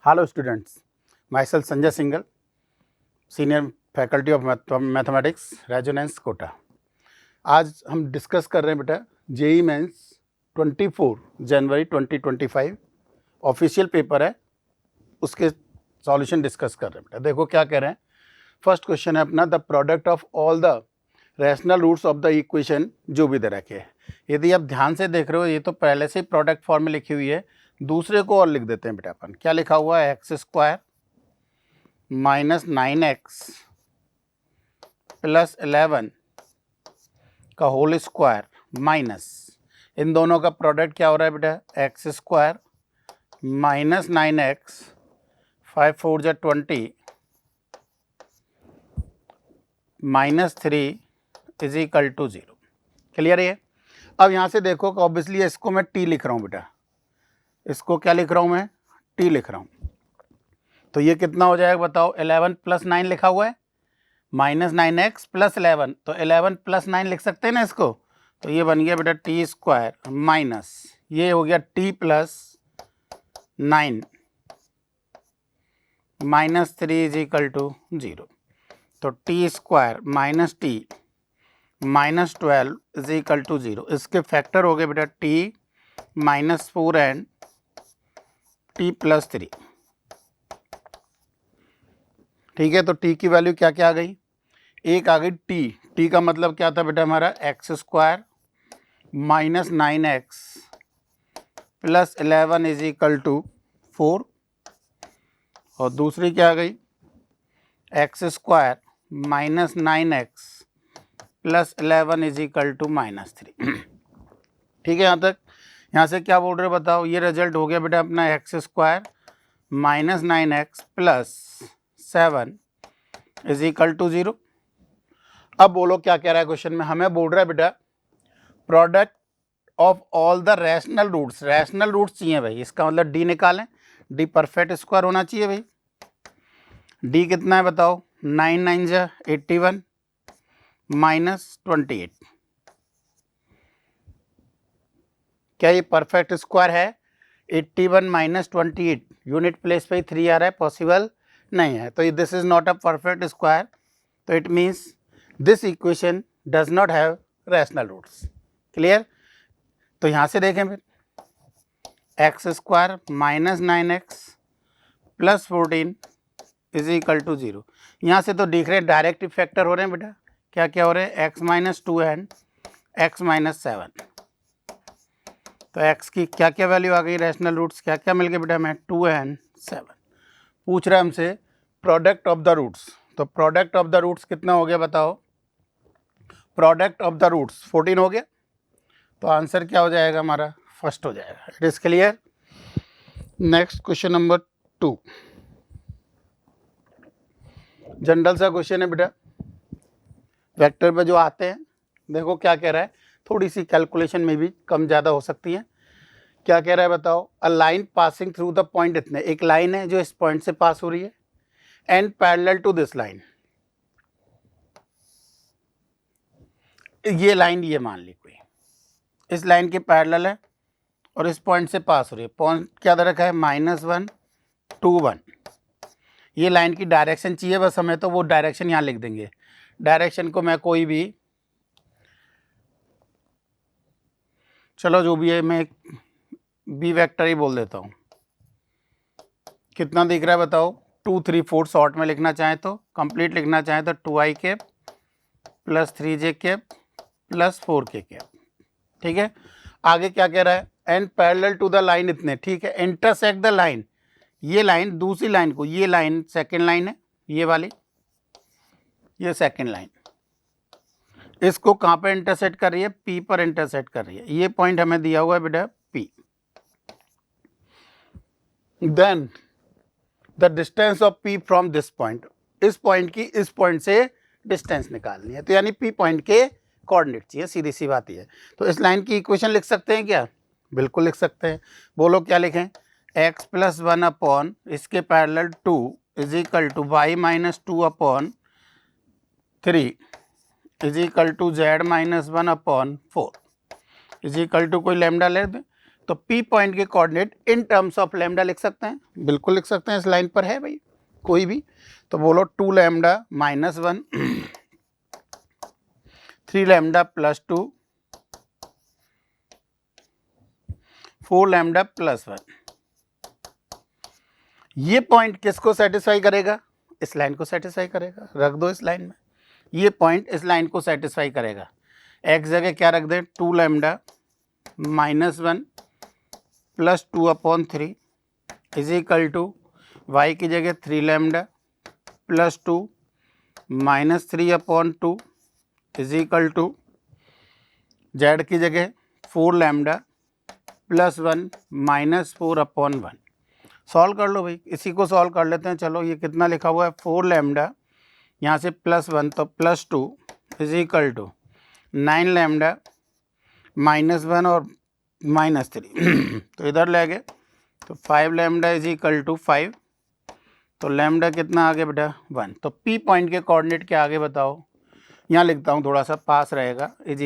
Hello students, myself Sanjay Singhal, Senior Faculty of Mathematics, Resonance Kota. आज हम discuss कर रहे हैं बेटा जेई मेंस 24 जनवरी 2025 ऑफिशियल पेपर है, उसके सॉल्यूशन डिस्कस कर रहे हैं बेटा। देखो क्या कह रहे हैं। फर्स्ट क्वेश्चन है अपना, the product of all the rational roots of the equation जो भी दे रखे हैं। यदि आप ध्यान से देख रहे हो, ये तो पहले से ही प्रोडक्ट फॉर्म में लिखी हुई है, दूसरे को और लिख देते हैं बेटा अपन। क्या लिखा हुआ है? X square minus 9x plus 11 का होल स्क्वायर माइनस, इन दोनों का प्रोडक्ट क्या हो रहा है बेटा? एक्स स्क्वायर माइनस 9x 5 4 जा 20 minus 3 is equal to 0। Clear है? अब यहाँ से देखो कि ऑब्वियसली इसको मैं t लिख रहा हूँ बेटा, इसको क्या लिख रहा हूँ मैं? t लिख रहा हूँ। तो ये कितना हो जाएगा बताओ? 11 प्लस 9 लिखा हुआ है, माइनस 9x प्लस 11, तो 11 प्लस 9 लिख सकते हैं ना इसको। तो ये बन गया बेटा टी स्क्वायर माइनस, ये हो गया t plus 9 minus 3 is equal to 0। तो t square minus t minus 12 is equal to 0। इसके फैक्टर हो गए बेटा t minus 4 and t plus 3। ठीक है, तो t की वैल्यू क्या क्या आ गई? एक आ गई t का मतलब क्या था बेटा हमारा? X square minus 9x plus 11 is equal to 4। और दूसरी क्या आ गई? X square minus 9x plus 11 is equal to minus 3। ठीक है, यहाँ तक। यहाँ से क्या बोल रहे हो बताओ? ये रिजल्ट हो गया बेटा अपना x square minus 9x plus 7 is equal to 0। अब बोलो क्या कह रहा है क्वेश्चन में? हमें बोल रहा है बेटा product of all the rational roots. Rational roots चाहिए भाई, इसका मतलब डी निकालें। डी परफेक्ट स्क्वायर होना चाहिए भाई। डी कितना है बताओ? 9 9 जा 81 माइनस 28। क्या ये परफेक्ट स्क्वायर है? 81 माइनस 28 यूनिट प्लेस पे 3 आ रहा है, पॉसिबल नहीं है। तो this is not a perfect square, तो it means this equation does not have rational roots. Clear? तो यहाँ से देखें फिर, X square minus 9x plus 14 is equal to 0। यहाँ से तो दिख रहे हैं डायरेक्ट फैक्टर हो रहे हैं बेटा। क्या क्या हो रहे हैं? x minus 2 and x minus 7। तो x की क्या क्या वैल्यू आ गई? रैशनल रूट्स क्या क्या मिल गए बेटा हमें? 2 एंड 7। पूछ रहा है हमसे प्रोडक्ट ऑफ द रूट्स। तो प्रोडक्ट ऑफ द रूट्स कितना हो गया बताओ? प्रोडक्ट ऑफ द रूट्स 14 हो गया। तो आंसर क्या हो जाएगा हमारा? फर्स्ट हो जाएगा। It is clear? Next question number 2, general सा क्वेश्चन है बेटा, वेक्टर पे जो आते हैं। देखो क्या कह रहा है, थोड़ी सी कैलकुलेशन में भी कम ज़्यादा हो सकती है। क्या कह रहा है बताओ? A line passing through the point, इतने एक लाइन है जो इस पॉइंट से पास हो रही है, and parallel to this line. ये लाइन ये मान ली कोई इस लाइन के पैरेलल है और इस पॉइंट से पास हो रही है। पॉइंट क्या दे रखा है? -1 2 1। ये लाइन की डायरेक्शन चाहिए बस हमें, तो वो डायरेक्शन यहाँ लिख देंगे। डायरेक्शन को मैं कोई भी, चलो जो भी है, मैं बी वेक्टर ही बोल देता हूँ। कितना दिख रहा है बताओ? 2 3 4 शॉर्ट में लिखना चाहें तो, कंप्लीट लिखना चाहें तो 2i cap plus 3j cap plus 4k cap. ठीक है, आगे क्या कह रहा है? And parallel to the line, इतने। ठीक है, इंटरसेक्ट द लाइन, ये लाइन दूसरी लाइन को, ये लाइन सेकंड लाइन है, ये वाली, ये सेकंड लाइन, इसको कहाँ पे इंटरसेक्ट कर रही है? P पर इंटरसेक्ट कर रही है। ये पॉइंट हमें दिया हुआ है बेटा P। Then the distance of P from this point, इस पॉइंट की इस पॉइंट से डिस्टेंस निकालनी है। तो यानी P पॉइंट के कोऑर्डिनेट चाहिए, सीधी सी बात है। तो इस लाइन की इक्वेशन लिख सकते हैं क्या? बिल्कुल लिख सकते हैं। बोलो क्या लिखें? x प्लस 1 अपॉन इसके parallel 2 is equal to y minus 2 upon 3 is equal to z minus 1 upon 4 is equal to कोई लैम्डा ले दें। तो P पॉइंट के coordinate in terms of lambda लिख सकते हैं, बिल्कुल लिख सकते हैं, इस लाइन पर है भाई कोई भी। तो बोलो 2 lambda minus 1 3 lambda plus 2 4 lambda plus 1। ये पॉइंट किसको सेटिस्फाई करेगा? इस लाइन को सेटिस्फाई करेगा, रख दो इस लाइन में। ये पॉइंट इस लाइन को सेटिस्फाई करेगा। एक्स जगह क्या रख दें? 2 lambda minus 1 plus 2 upon 3 is equal to y की जगह 3 lambda plus 2 minus 3 upon 2 is equal to z की जगह 4 lambda plus 1 minus 4 upon 1। Solve कर लो भाई, इसी को सॉल्व कर लेते हैं। चलो ये कितना लिखा हुआ है? 4 लैम्डा यहाँ से प्लस 1 तो plus 2 is equal to 9 lambda minus 1 और माइनस 3 तो इधर ले गए तो 5 लैम्डा इज इक्वल टू 5। तो लैम्डा कितना आगे बेटा? 1। तो P पॉइंट के कोऑर्डिनेट क्या आगे बताओ? यहाँ लिखता हूँ, थोड़ा सा पास रहेगा। इज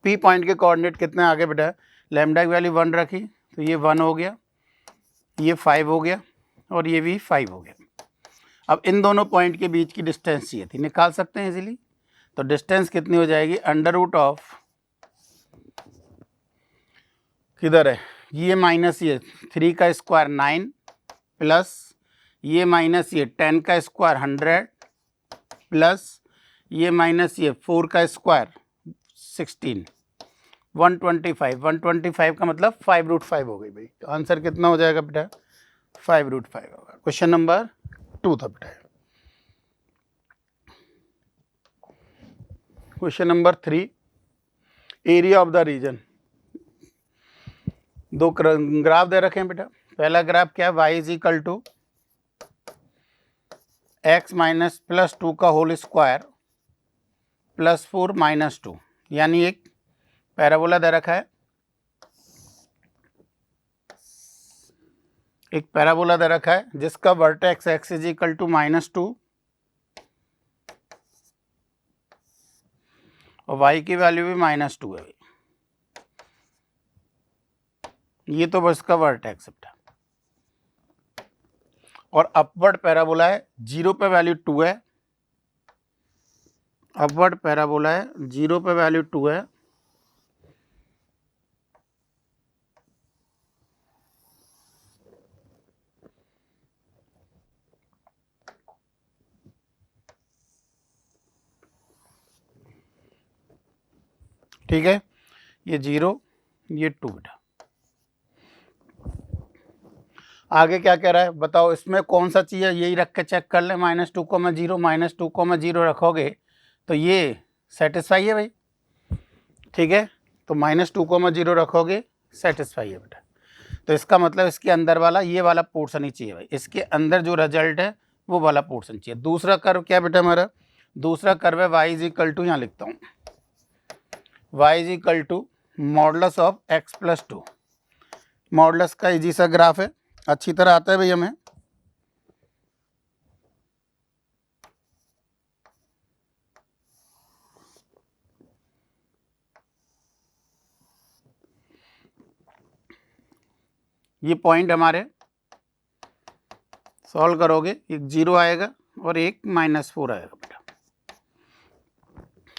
P पॉइंट के कोऑर्डिनेट कितने आगे बेटा? लैम्डा की वैल्यू 1 रखी तो ये 1 हो गया, ये 5 हो गया और ये भी 5 हो गया। अब इन दोनों पॉइंट के बीच की डिस्टेंस चाहिए थी, निकाल सकते हैं इजीली। तो डिस्टेंस कितनी हो जाएगी? अंडर रूट ऑफ, किधर है ये माइनस ये 3 का स्क्वायर 9 प्लस ये माइनस ये 10 का स्क्वायर 100 प्लस ये माइनस ये 4 का स्क्वायर 16 125। 125 का मतलब 5√5 हो गई भाई। तो आंसर कितना हो जाएगा बेटा? 5√5 होगा। क्वेश्चन नंबर 2 था बेटा। Question number 3, area of the region. दो ग्राफ दे रखे हैं बेटा। पहला ग्राफ क्या है? y is equal to x minus plus 2 का होल स्क्वायर प्लस 4 माइनस 2, यानी एक पैराबोला दे रखा है। एक पैराबोला दे रखा है जिसका vertex x is equal to -2 और y की वैल्यू भी -2 है। ये तो बस का वर्टेक्स है। और अपवर्ड पैराबोला है, 0 पे वैल्यू 2 है। अपवर्ड पैराबोला है, 0 पे वैल्यू 2 है। ठीक है, ये 0 ये 2 बेटा। आगे क्या कह रहा है बताओ? इसमें कौन सा चाहिए? यही रख के चेक कर ले। -2, -2, -0 रखोगे तो ये सेटिस्फाई है भाई। ठीक है, तो -2, 0 रखोगे सेटिस्फाई है बेटा। तो इसका मतलब इसके अंदर वाला ये वाला पोर्शन ही चाहिए भाई। इसके अंदर जो रिजल्ट है वो वाला पोर्शन चाहिए। दूसरा कर्व क्या बेटा हमारा? दूसरा कर्व है y इज इक्वल टू, यहाँ लिखता हूँ, y is equal to modulus of x plus 2। Modulus का इजी सा ग्राफ है, अच्छी तरह आता है भाई हमें। ये पॉइंट हमारे सॉल्व करोगे, एक 0 आएगा और एक -4 आएगा बेटा।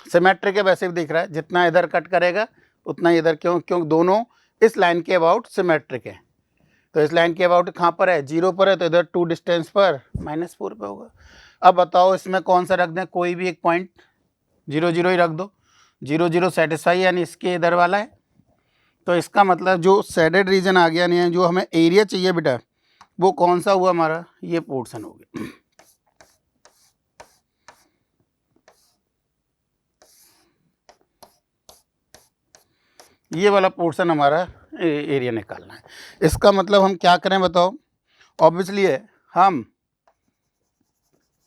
सिमेट्रिक है, वैसे भी दिख रहा है, जितना इधर कट करेगा उतना इधर, क्यों दोनों इस लाइन के अबाउट सिमेट्रिक है। तो इस लाइन के अबाउट कहाँ पर है? 0 पर है, तो इधर 2 डिस्टेंस पर -4 पे होगा। अब बताओ इसमें कौन सा रख दें? कोई भी एक पॉइंट 0 0 ही रख दो। 0 0 सेटिस्फाई, यानी इसके इधर वाला है। तो इसका मतलब जो शेडेड रीजन आ गया, नहीं जो हमें एरिया चाहिए बेटा, वो कौन सा हुआ हमारा? ये पोर्शन हो गया। ये वाला पोर्शन हमारा एरिया निकालना है। इसका मतलब हम क्या करें बताओ? ऑब्वियसली है, हम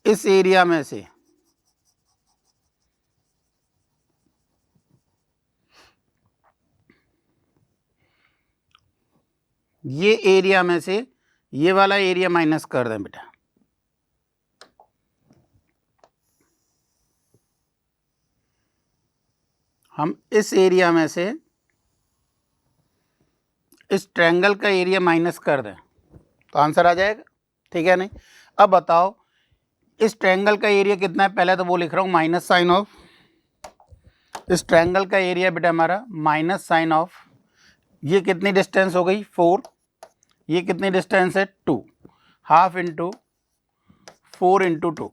इस एरिया में से ये एरिया में से ये वाला एरिया माइनस कर दें बेटा। हम इस एरिया में से इस ट्रायंगल का एरिया माइनस कर दें तो आंसर आ जाएगा, ठीक है नहीं। अब बताओ इस ट्रायंगल का एरिया कितना है, पहले तो वो लिख रहा हूँ माइनस साइन ऑफ, इस ट्रायंगल का एरिया बेटा हमारा माइनस साइन ऑफ, ये कितनी डिस्टेंस हो गई 4, ये कितनी डिस्टेंस है 2, हाफ इंटू 4 इंटू 2,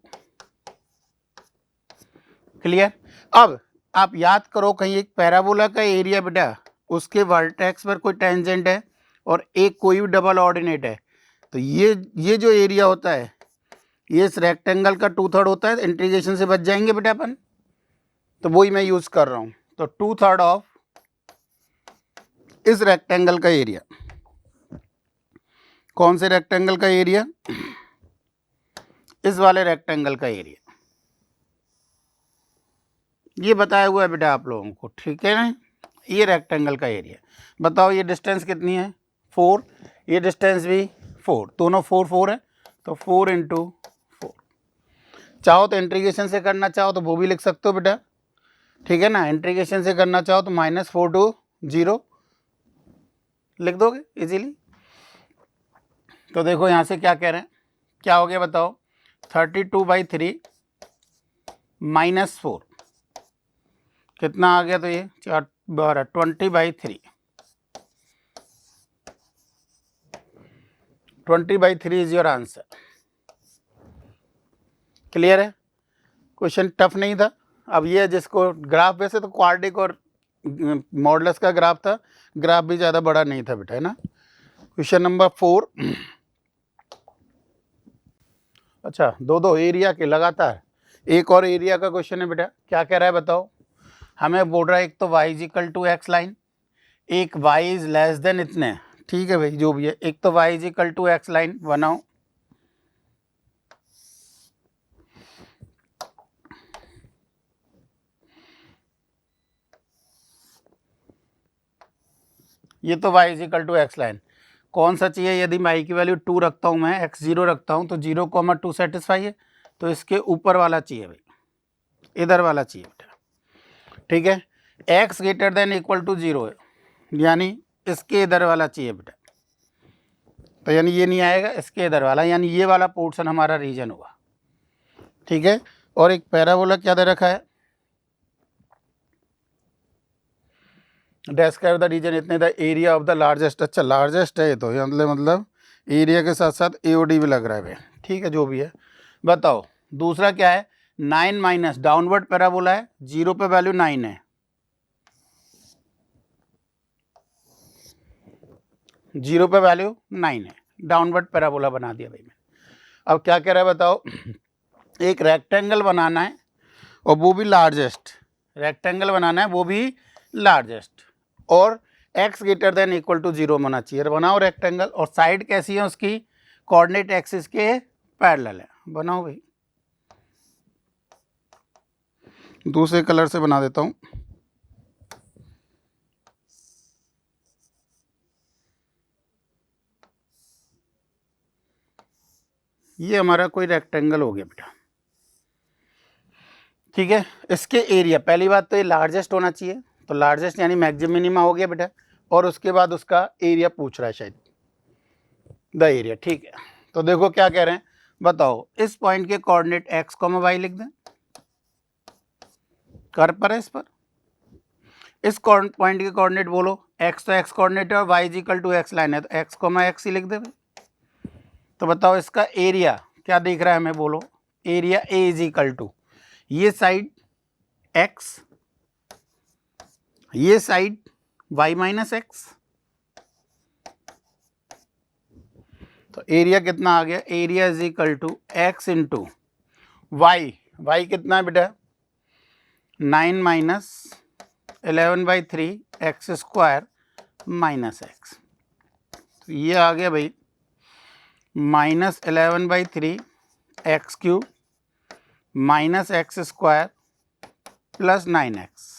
क्लियर। अब आप याद करो कहीं एक पैराबोला का एरिया बेटा उसके वर्टेक्स पर कोई टेंजेंट है और एक कोई भी डबल ऑर्डिनेट है, तो ये जो एरिया होता है ये इस रेक्टेंगल का 2/3 होता है, इंटीग्रेशन से बच जाएंगे बेटा अपन, तो वही मैं यूज कर रहा हूं। तो 2/3 ऑफ इस रेक्टेंगल का एरिया, कौन से रेक्टेंगल का एरिया, इस वाले रेक्टेंगल का एरिया, ये बताया हुआ है बेटा आप लोगों को, ठीक है ना। ये रेक्टेंगल का एरिया, बताओ ये डिस्टेंस कितनी है 4, ये डिस्टेंस भी 4, दोनों 4 4 है, तो 4 इंटू 4। चाहो तो इंटीग्रेशन से करना चाहो तो वो भी लिख सकते हो बेटा, ठीक है ना। इंटीग्रेशन से करना चाहो तो -4 to 0 लिख दोगे इजीली। तो देखो यहाँ से क्या कह रहे हैं, क्या हो गया बताओ, 32/3 -4 कितना आ गया, तो ये 4 12 20/3, 20/3 इज योर आंसर। क्लियर है, क्वेश्चन टफ नहीं था। अब ये जिसको ग्राफ, वैसे तो क्वाड्रिक और मॉडुलस का ग्राफ था, ग्राफ भी ज़्यादा बड़ा नहीं था बेटा, है ना। क्वेश्चन नंबर 4, अच्छा दो एरिया के लगातार, एक और एरिया का क्वेश्चन है बेटा। क्या कह रहा है बताओ, हमें बोल रहा है एक तो y equal to x line, एक y इज लेस देन इतने, ठीक है भाई जो भी है, एक तो y equal to x line बनाओ, ये तो y equal to x line, कौन सा चाहिए, यदि मैं y की वैल्यू 2 रखता हूँ, मैं x 0 रखता हूँ, तो 0,2 सेटिस्फाई है, तो इसके ऊपर वाला चाहिए भाई, इधर वाला चाहिए बेटा, ठीक है। x greater than equal to 0 है, यानी इसके इधर वाला चाहिए बेटा, तो यानी ये नहीं आएगा, इसके इधर वाला, यानी ये वाला पोर्शन हमारा रीजन होगा, ठीक है। और एक पैराबोला क्या दे रखा है, डिस्क्राइब द रीजन इतने the area of the largest, अच्छा लार्जेस्ट है ये तो, ये मतलब एरिया के साथ साथ एओडी भी लग रहा है भाई, ठीक है जो भी है। बताओ दूसरा क्या है, 9 माइनस डाउनवर्ड पैराबोला है, 0 पे वैल्यू 9 है, 0 पे वैल्यू 9 है, डाउनवर्ड पैराबोला बना दिया भाई मैंने। अब क्या कह रहा है बताओ, एक रेक्टेंगल बनाना है और वो भी लार्जेस्ट, रेक्टेंगल बनाना है वो भी लार्जेस्ट, और x greater than equal to 0 होना चाहिए। बनाओ रेक्टेंगल, और साइड कैसी है उसकी, कोऑर्डिनेट एक्सिस के पैरेलल है, बनाओ भाई। दूसरे कलर से बना देता हूँ, ये हमारा कोई रेक्टेंगल हो गया बेटा, ठीक है। इसके एरिया, पहली बात तो ये लार्जेस्ट होना चाहिए, तो लार्जेस्ट यानी मैक्सिमम मिनिमा हो गया बेटा, और उसके बाद उसका एरिया पूछ रहा है शायद, द एरिया, ठीक है। तो देखो क्या कह रहे हैं बताओ, इस पॉइंट के कोऑर्डिनेट x, y लिख दें, कर पर है इस पर, इस पॉइंट के कोऑर्डिनेट बोलो, x तो x कोऑर्डिनेट है और y equal to x line है, तो x, x ही लिख दे। तो बताओ इसका एरिया क्या दिख रहा है हमें, बोलो area a is equal to, ये साइड x, ये साइड y माइनस एक्स, तो एरिया कितना आ गया, area is equal to x into y, y कितना है बेटा 9 minus 11/3 x square minus x, तो ये आ गया भाई -11/3 x cube minus x square plus 9x।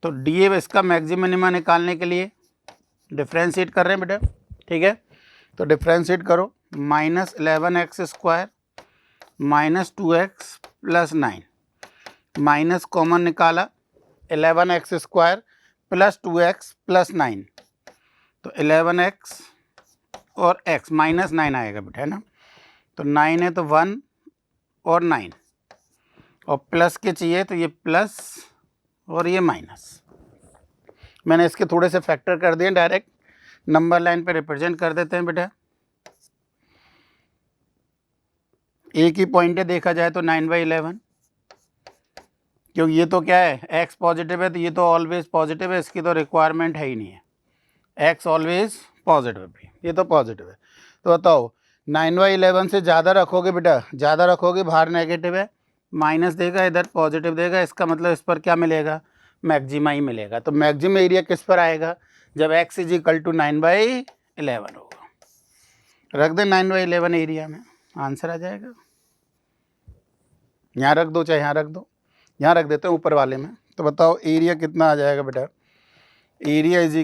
तो डी ए इसका मैक्सिमम मिनिमा निकालने के लिए डिफ्रेंशिएट कर रहे हैं बेटा, ठीक है। तो डिफ्रेंशिएट करो, -11x square -2x plus 9, minus common निकाला 11x square plus 2x plus 9, तो 11x और x -9 आएगा बेटा, है ना। तो 9 है तो 1 और 9, और प्लस के चाहिए तो ये प्लस और ये माइनस। मैंने इसके थोड़े से फैक्टर कर दिए, डायरेक्ट नंबर लाइन पे रिप्रेजेंट कर देते हैं बेटा। एक ही पॉइंट है देखा जाए तो 9/11, क्योंकि ये तो क्या है, x पॉजिटिव है तो ये तो ऑलवेज पॉजिटिव है, इसकी तो रिक्वायरमेंट है ही नहीं है, x ऑलवेज पॉजिटिव है, ये तो पॉजिटिव है। तो बताओ 9/11 से ज़्यादा रखोगे बेटा, ज़्यादा रखोगे बाहर नेगेटिव है, माइनस देगा, इधर पॉजिटिव देगा, इसका मतलब इस पर क्या मिलेगा, मैक्सिमा ही मिलेगा। तो मैक्सिमम एरिया किस पर आएगा, जब x = 9/11 होगा। रख दे 9/11 एरिया में, आंसर आ जाएगा। यहाँ रख दो चाहे यहाँ रख दो, यहाँ रख देते हैं ऊपर वाले में। तो बताओ एरिया कितना आ जाएगा बेटा, एरिया =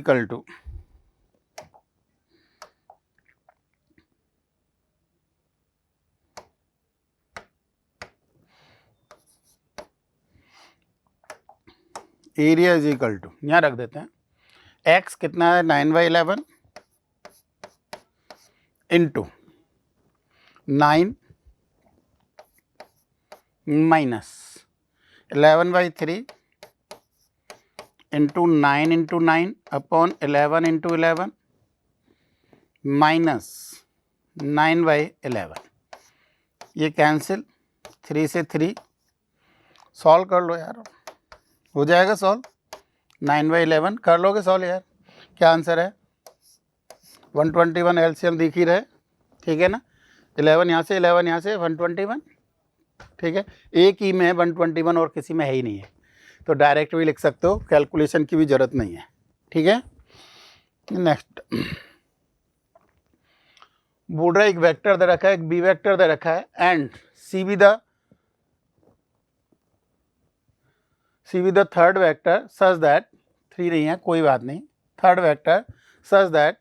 यहाँ रख देते हैं, x कितना है 9/11 into 9 minus 11/3 into 9 into 9 upon 11 into 11 minus 9/11। ये कैंसिल, 3 से 3 सॉल्व कर लो यार, हो जाएगा सॉल्व। 9/11 कर लोगे सॉल्व यार, क्या आंसर है 121, एलसीएम दिख ही रहे, ठीक है ना। 11 यहाँ से 11 यहाँ से 121, ठीक है, एक ही में है 121 और किसी में है ही नहीं है, तो डायरेक्ट भी लिख सकते हो, कैलकुलेशन की भी ज़रूरत नहीं है, ठीक है। नेक्स्ट बोल रहा है एक वेक्टर दे रखा है, एक बी वेक्टर दे रखा है, and C B the third vector such that, 3 नहीं है कोई बात नहीं, third vector such that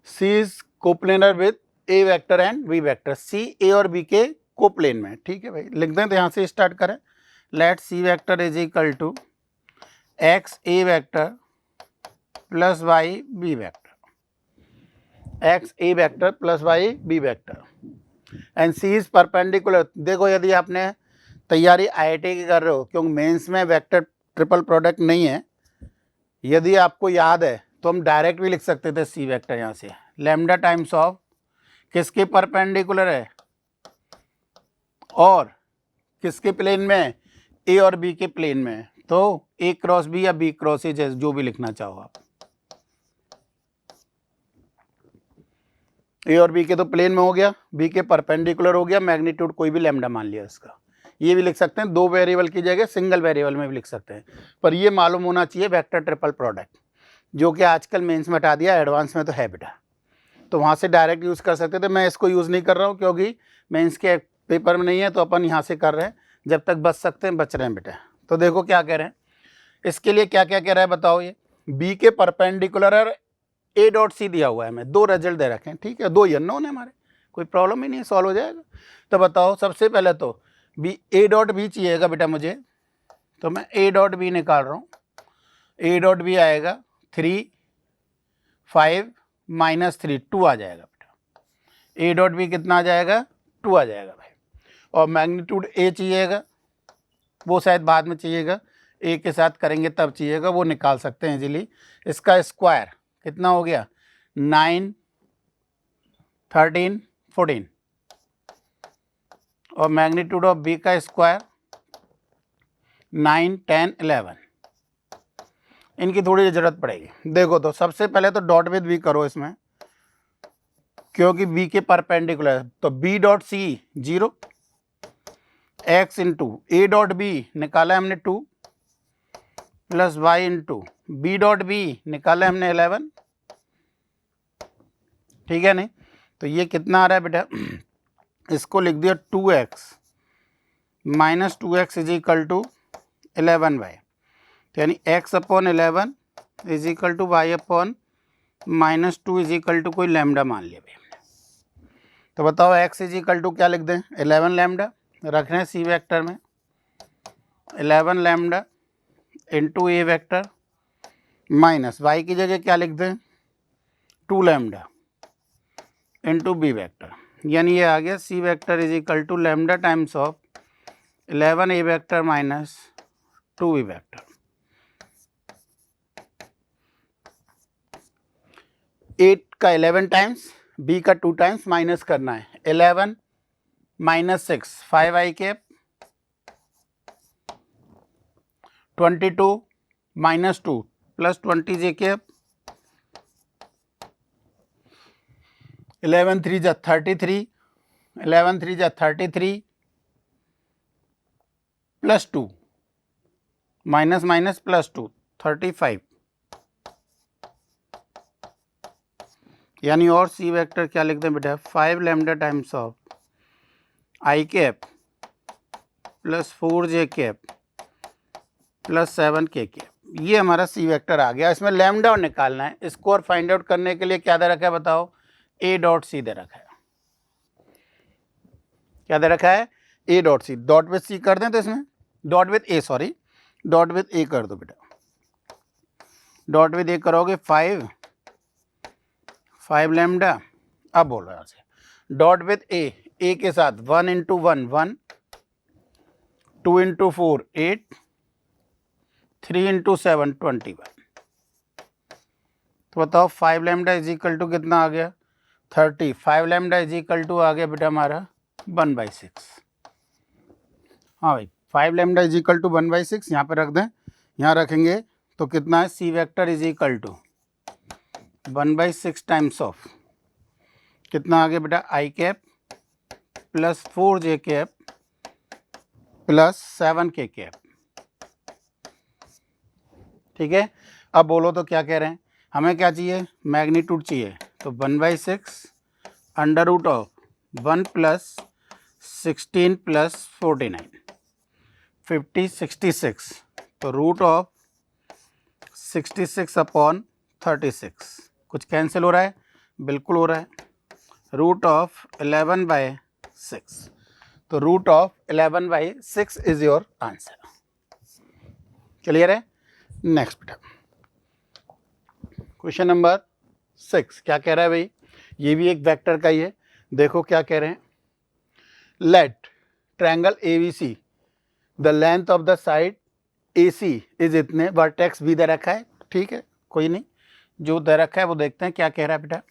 C is coplanar with A vector and B vector, C A और बी के कोप्लेन में, ठीक है भाई, लिख दें। तो यहाँ से स्टार्ट करें, let c vector = x a vector plus y b vector, x a vector plus y b vector, and c is perpendicular. देखो यदि आपने तैयारी IIT की कर रहे हो, क्योंकि मेंस में वेक्टर ट्रिपल प्रोडक्ट नहीं है, यदि आपको याद है तो हम डायरेक्ट भी लिख सकते थे सी वेक्टर यहाँ से, लैम्डा टाइम्स ऑफ किसके परपेंडिकुलर है और किसके प्लेन में, ए और बी के प्लेन में, तो ए क्रॉस बी या बी क्रॉस ए, जो भी लिखना चाहो आप। ए और बी के तो प्लेन में हो गया, बी के परपेंडिकुलर हो गया, मैग्नीट्यूड कोई भी लैम्डा मान लिया इसका। ये भी लिख सकते हैं, 2 वेरिएबल की जगह सिंगल वेरिएबल में भी लिख सकते हैं, पर ये मालूम होना चाहिए वेक्टर ट्रिपल प्रोडक्ट, जो कि आजकल मेंस में हटा दिया, एडवांस में तो है बेटा, तो वहाँ से डायरेक्ट यूज़ कर सकते थे। मैं इसको यूज़ नहीं कर रहा हूँ क्योंकि मेंस के पेपर में नहीं है, तो अपन यहाँ से कर रहे हैं, जब तक बच सकते हैं बच रहे हैं बेटा। तो देखो क्या कह रहे हैं, इसके लिए क्या क्या कह रहा है बताओ। ये बी के परपेंडिकुलर और ए डॉट सी दिया हुआ है, हमें 2 रिजल्ट दे रखे हैं, ठीक है, 2 अननोन है हमारे, कोई प्रॉब्लम ही नहीं है, सॉल्व हो जाएगा। तो बताओ सबसे पहले तो बी ए डॉट बी चाहिएगा बेटा मुझे, तो मैं ए डॉट बी निकाल रहा हूँ। ए डॉट बी आएगा 3 5 -3 2 आ जाएगा बेटा। ए डॉट बी कितना आ जाएगा 2 आ जाएगा भाई। और मैग्नीट्यूड ए चाहिएगा, वो शायद बाद में चाहिएगा, ए के साथ करेंगे तब चाहिएगा, वो निकाल सकते हैं इजीली। इसका स्क्वायर कितना हो गया 9 13 14, और मैग्नीट्यूड ऑफ बी का स्क्वायर 9 10 11। इनकी थोड़ी ज़रूरत पड़ेगी। देखो तो सबसे पहले तो डॉट विद बी करो इसमें, क्योंकि बी के परपेंडिकुलर है, तो b dot c 0, x into a dot b निकाला हमने 2 plus y into b dot b निकाला हमने 11, ठीक है नहीं। तो ये कितना आ रहा है बेटा, इसको लिख दिया 2x माइनस 2x = 11y, यानी x अपॉन 11 = y अपॉन -2 = कोई लैम्डा मान लिया भाई हमने। तो बताओ x = क्या लिख दें, 11 लैम्डा रख रहे हैं सी वेक्टर में, 11 लैम्डा इंटू ए वेक्टर माइनस वाई की जगह क्या लिख दें 2 लैम्डा इंटू बी वैक्टर, यानी ये आ गया c vector is equal to lambda times of 11 a vector minus 2 b vector. 8 का 11 टाइम्स, बी का 2 टाइम्स माइनस करना है। 11 माइनस 6 5 आई कैप, 22 माइनस 2 प्लस 20 जे कैप, 11 3 जा 33, 11 3 जा 33 प्लस 2 माइनस माइनस प्लस 2 35, यानी और सी वेक्टर क्या लिखते हैं बेटा 5 lambda times of I cap plus 4 J cap plus 7 K cap. ये हमारा सी वेक्टर आ गया। इसमें लैम्डा निकालना है। स्कोर फाइंड आउट करने के लिए क्या दे रखा है बताओ, ए डॉट सी दे रखा है। क्या दे रखा है A dot C, dot with C कर दें तो इसमें dot with A, sorry dot with A कर दो बेटा। डॉट विथ ए करोगे 5 लैम्डा। अब बोलो यहाँ से डॉट विथ ए के साथ 1 इंटू 1 1, 2 इंटू 4 8, 3 इंटू 7 21। तो बताओ 5 लैम्डा इज इक्वल टू कितना आ गया 30। 5 लैम्डा इज इक्वल टू आ गया बेटा हमारा 1/6। हाँ भाई 5 लैम्डा इज इक्वल टू 1/6 यहाँ पे रख दें। यहाँ रखेंगे तो कितना है C vector is equal to 1/6 times of कितना आ गया बेटा I cap plus 4 J cap plus 7 K cap. ठीक है, अब बोलो तो क्या कह रहे हैं, हमें क्या चाहिए मैग्नीट्यूड चाहिए। तो 1/6 under root of 1 plus 16 plus 49 50 66, तो रूट ऑफ 66 अपॉन 36। कुछ कैंसिल हो रहा है, बिल्कुल हो रहा है। रूट ऑफ 11/6, तो root of 11/6 is your answer. Clear है। नेक्स्ट बेटा क्वेश्चन नंबर 6 क्या कह रहा है भाई, ये भी एक वेक्टर का ही है। देखो क्या कह रहे हैं, let triangle ABC the length of the side AC is इतने, वर्टेक्स भी दे रखा है। ठीक है, कोई नहीं, जो दे रखा है वो देखते हैं क्या कह रहा है बेटा।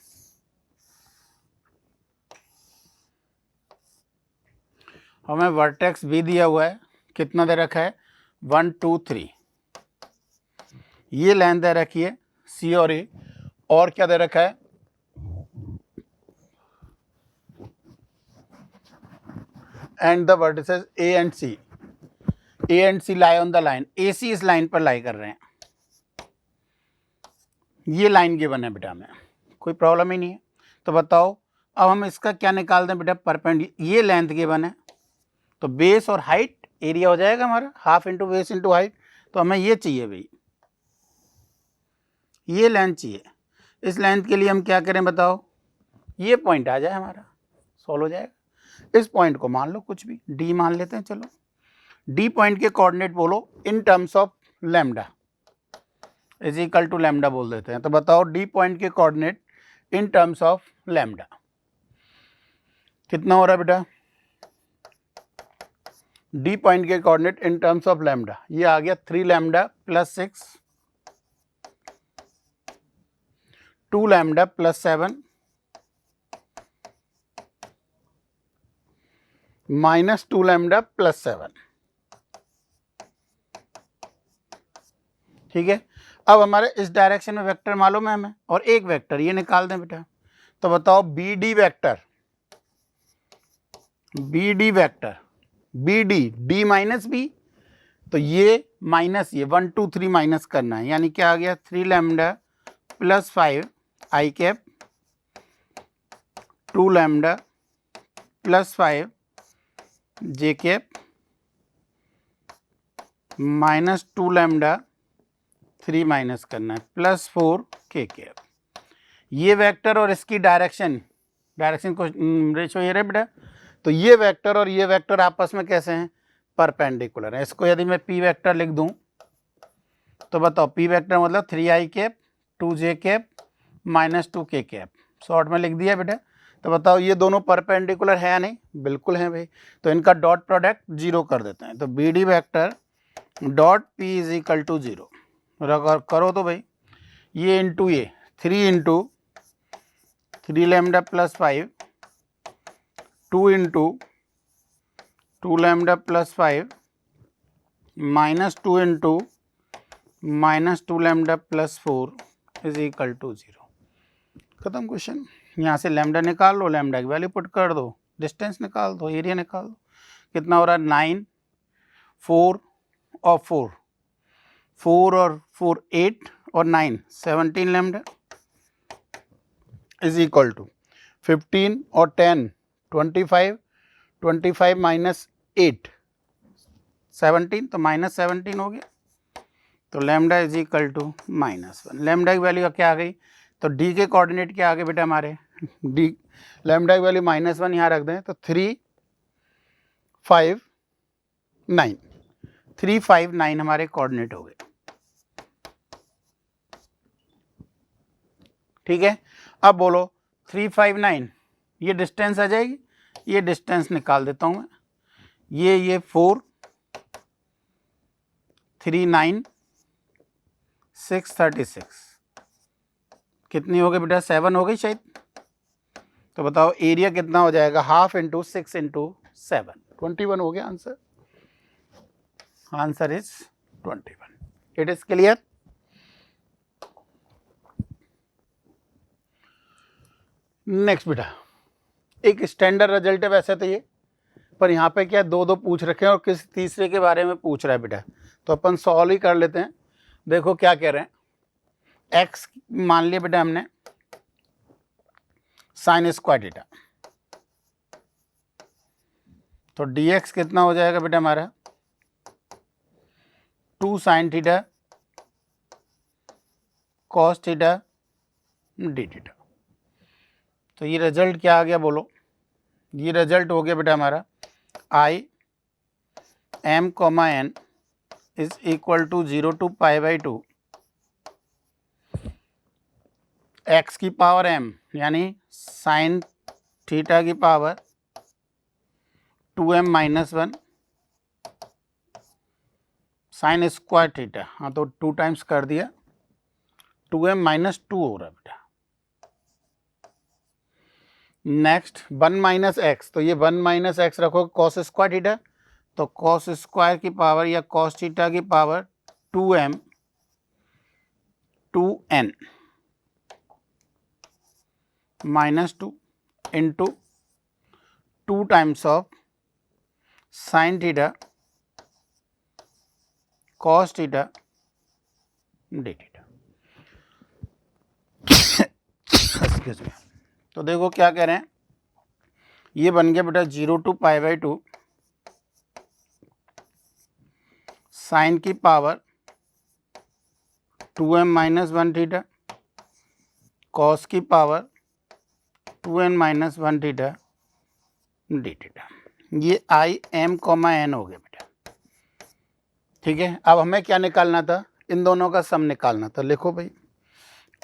हमें वर्टेक्स भी दिया हुआ है, कितना दे रखा है 1 2 3, ये लेंथ दे रखी है C और A, और क्या दे रखा है and the vertices A and C, A and C lie on the line, AC इस लाइन पर लाई कर रहे हैं। ये लाइन गिवन है बेटा, हमें कोई प्रॉब्लम ही नहीं है। तो बताओ अब हम इसका क्या निकाल दें बेटा परपेंडिकुलर, ये लेंथ गिवन है तो बेस और हाइट एरिया हो जाएगा हमारा half into base into height. तो हमें ये चाहिए भाई, ये लेंथ चाहिए। इस लेंथ के लिए हम क्या करें बताओ, ये पॉइंट आ जाए हमारा, सॉल्व हो जाएगा। इस पॉइंट को मान लो कुछ भी डी मान लेते हैं, चलो डी पॉइंट के कोऑर्डिनेट बोलो in terms of lambda is equal to lambda बोल देते हैं। तो बताओ डी पॉइंट के coordinate in terms of lambda कितना हो रहा है बेटा, डी पॉइंट के coordinate in terms of lambda, ये आ गया 3 lambda plus 6, 2 lambda plus 7 minus 2 lambda plus 7। ठीक है, अब हमारे इस डायरेक्शन में वेक्टर मालूम है हमें, और एक वेक्टर ये निकाल दें बेटा। तो बताओ b d vector, b d vector, b d d minus b, तो ये माइनस ये 1 2 3 माइनस करना है, यानी क्या आ गया 3 लैम्डा प्लस 5 आई कैप, 2 लैम्डा प्लस 5 जे कैप माइनस 2 लैम्डा 3 माइनस करना है प्लस 4 के कैप। ये वेक्टर और इसकी डायरेक्शन को रेशो ये रहे बेटा। तो ये वेक्टर और ये वेक्टर आपस में कैसे हैं परपेंडिकुलर है। इसको यदि मैं पी वेक्टर लिख दूं तो बताओ पी वेक्टर मतलब 3i cap 2j cap minus 2k cap, short में लिख दिया बेटा। तो बताओ ये दोनों परपेंडिकुलर है या नहीं? बिल्कुल है भाई। तो इनका डॉट प्रोडक्ट 0 कर देते हैं। तो b d vector dot p is equal to 0 करो तो भाई, ये इंटू ये 3 into 3 lambda plus 5 2 into 2 lambda plus 5 minus 2 into minus 2 lambda plus 4 is equal to 0। खत्म क्वेश्चन। यहाँ से लैम्डा निकाल लो, लैम्डा की वैल्यू पुट कर दो, डिस्टेंस निकाल दो, एरिया निकाल दो। कितना हो रहा है? 9 4 और 4 4 और 4 8 और 9 17 लैम्डा इज इक्वल टू 15 और 10 25 25 माइनस 8 17, तो माइनस 17 हो गया। तो lambda is equal to -1। Lambda की वैल्यू क्या आ गई? तो डी के कोऑर्डिनेट क्या आ गए बेटा हमारे? डी लैम्डा की वैल्यू -1 यहाँ रख दें तो 3 5 9 3 5 9 हमारे कोऑर्डिनेट हो गए। ठीक है, अब बोलो 3 5 9 ये डिस्टेंस आ जाएगी, ये डिस्टेंस निकाल देता हूँ मैं। ये 4 3 9 6 36 कितनी हो गई बेटा? 7 हो गई शायद। तो बताओ एरिया कितना हो जाएगा? हाफ इंटू 6 इंटू 7 21 हो गया answer. Answer is 21। It is clear? Next बेटा, एक स्टैंडर्ड रिजल्ट है वैसे तो ये, पर यहाँ पे क्या दो पूछ रखे हैं और किस तीसरे के बारे में पूछ रहा है बेटा, तो अपन सॉल्व ही कर लेते हैं। देखो क्या कह रहे हैं, x मान लिया बेटा हमने साइन स्क्वायर थीटा, तो dx कितना हो जाएगा बेटा हमारा? 2 sine theta cos theta D theta. तो ये रिजल्ट क्या आ गया बोलो? ये रिजल्ट हो गया बेटा हमारा I M comma N is equal to 0 to π/2 x की पावर m यानी साइन थीटा की power 2m minus 1 sine square theta, हाँ तो 2 टाइम्स कर दिया, 2m माइनस 2 हो रहा है बेटा। नेक्स्ट 1 माइनस एक्स, तो ये 1 माइनस एक्स रखो कॉस स्क्वायर थीटा, तो कॉस स्क्वायर की पावर या कॉस थीटा की power 2m 2n minus 2 into 2 times of sine theta cos theta D theta. Excuse me. तो देखो क्या कह रहे हैं, ये बन गया बेटा 0 टू π/2 साइन की power 2m minus 1 theta cos की power 2n minus 1 theta D theta. ये आई एम कॉमा एन हो गया बेटा। ठीक है, अब हमें क्या निकालना था? इन दोनों का सम निकालना था। लिखो भाई,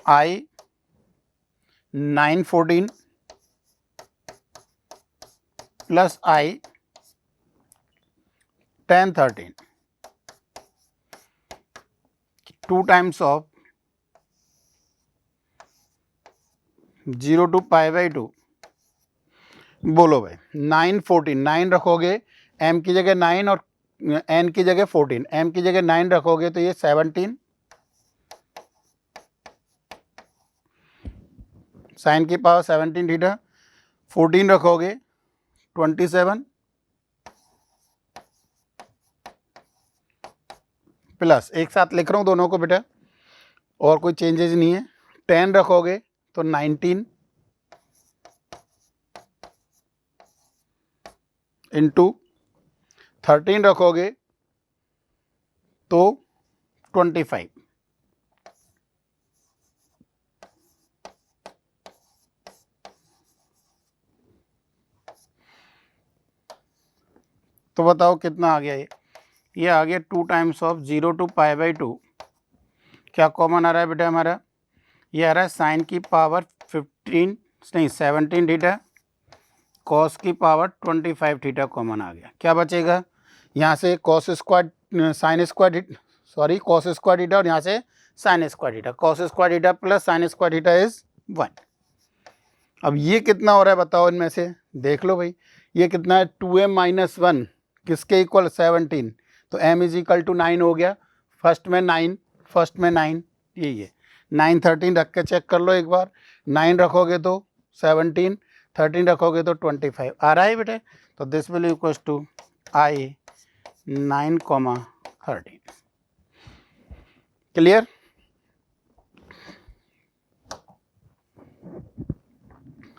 I 9 14 plus I 10 13 2 times of 0 to π/2। बोलो भाई 9 14 9 रखोगे m की जगह 9 और n की जगह 14, m की जगह 9 रखोगे तो ये 17 साइन की पावर 17 थीटा, 14 रखोगे 27 प्लस, एक साथ लिख रहा हूँ दोनों को बेटा और कोई चेंजेस नहीं है, 10 रखोगे तो 19 इंटू 13 रखोगे तो 25। तो बताओ कितना आ गया ये आ गया 2 टाइम्स ऑफ 0 टू π/2 क्या कॉमन आ रहा है बेटा हमारा, ये आ रहा है साइन की पावर 17 थीटा कॉस की पावर 25 थीटा कॉमन आ गया। क्या बचेगा, यहाँ से cos square sine square sorry cos square theta और यहाँ से sign square theta, cos square theta plus sign square theta is 1। अब ये कितना हो रहा है बताओ, इनमें से देख लो भाई, ये कितना है 2m - 1 किसके इक्वल 17, तो m इज इक्वल टू 9 हो गया। फर्स्ट में 9 यही है, 9 13 रख के चेक कर लो एक बार, 9 रखोगे तो 17, 13 रखोगे तो 25 आ रहा है बेटे। तो this will equals to I 9,13। Clear.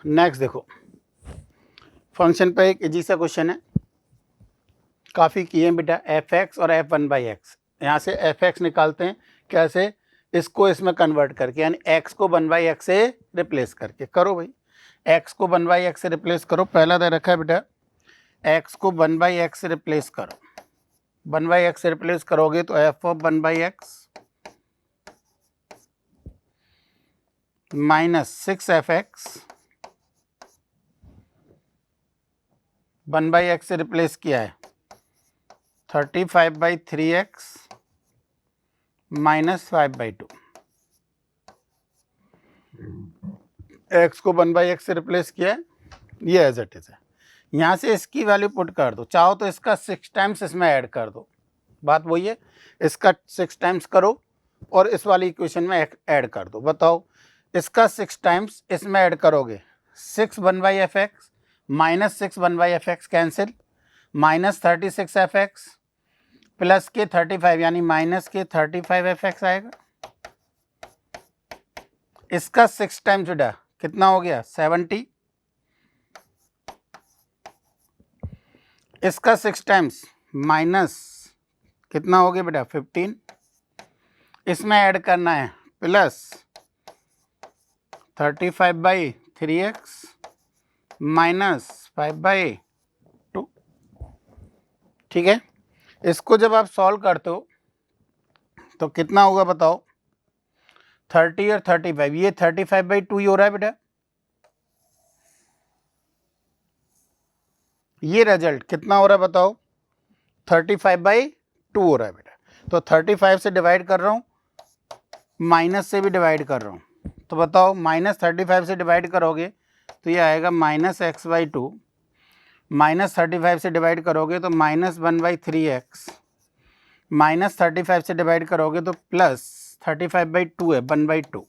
Next देखो, फंक्शन पे एक इजी सा क्वेश्चन है, काफ़ी किए हैं बेटा, f(x) और f1/x। यहाँ से f(x) निकालते हैं कैसे, इसको इसमें कन्वर्ट करके, यानी x को 1/x से रिप्लेस करके। करो भाई, x को 1/x से रिप्लेस करो। पहला दे रखा है बेटा, x को 1/x से रिप्लेस करो। 1/x से रिप्लेस करोगे तो f of 1/x minus 6fx 1/x से रिप्लेस किया है 35/3x माइनस 5/2। x को 1/x से रिप्लेस किया है, ये एज इट इज है। यहाँ से इसकी वैल्यू पुट कर दो, चाहो तो इसका 6 टाइम्स इसमें ऐड कर दो, बात वही है, इसका 6 टाइम्स करो और इस वाली इक्वेशन में ऐड कर दो। बताओ, इसका 6 टाइम्स इसमें ऐड करोगे, 6 1/fx minus 6 1/fx cancel, minus 36fx plus के 35 यानी माइनस के 35fx आएगा। इसका 6 टाइम्स बेटा कितना हो गया 70, इसका 6 टाइम्स माइनस कितना हो गया बेटा 15, इसमें ऐड करना है प्लस 35/3x माइनस 5/2। ठीक है, इसको जब आप सॉल्व करते हो तो कितना होगा बताओ, 30 और 35, ये 35/2 ही हो रहा है बेटा। ये रिजल्ट कितना हो रहा है बताओ, 35/2 हो रहा है बेटा। तो 35 से डिवाइड कर रहा हूँ, माइनस से भी डिवाइड कर रहा हूँ, तो बताओ माइनस 35 से डिवाइड करोगे तो ये आएगा माइनस x/2, माइनस 35 से डिवाइड करोगे तो माइनस 1/3x, माइनस 35 से डिवाइड करोगे तो प्लस 35/2 है 1/2।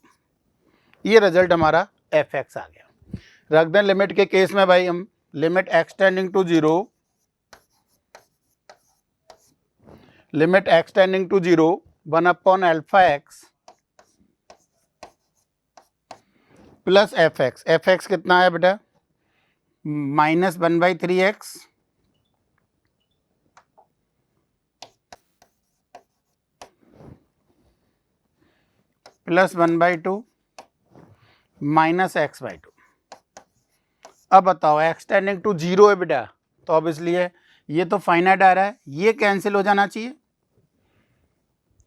ये रिजल्ट हमारा f(x) आ गया। रख दें लिमिट के केस में भाई, हम limit x tending to 0, limit x tending to 0 1/α(x) plus f(x), f(x) कितना है बेटा minus 1/3x plus 1/2 minus x/2। अब बताओ x टेंडिंग टू 0 है बेटा, तो अब इसलिए ये तो फाइनाइट आ रहा है, ये कैंसिल हो जाना चाहिए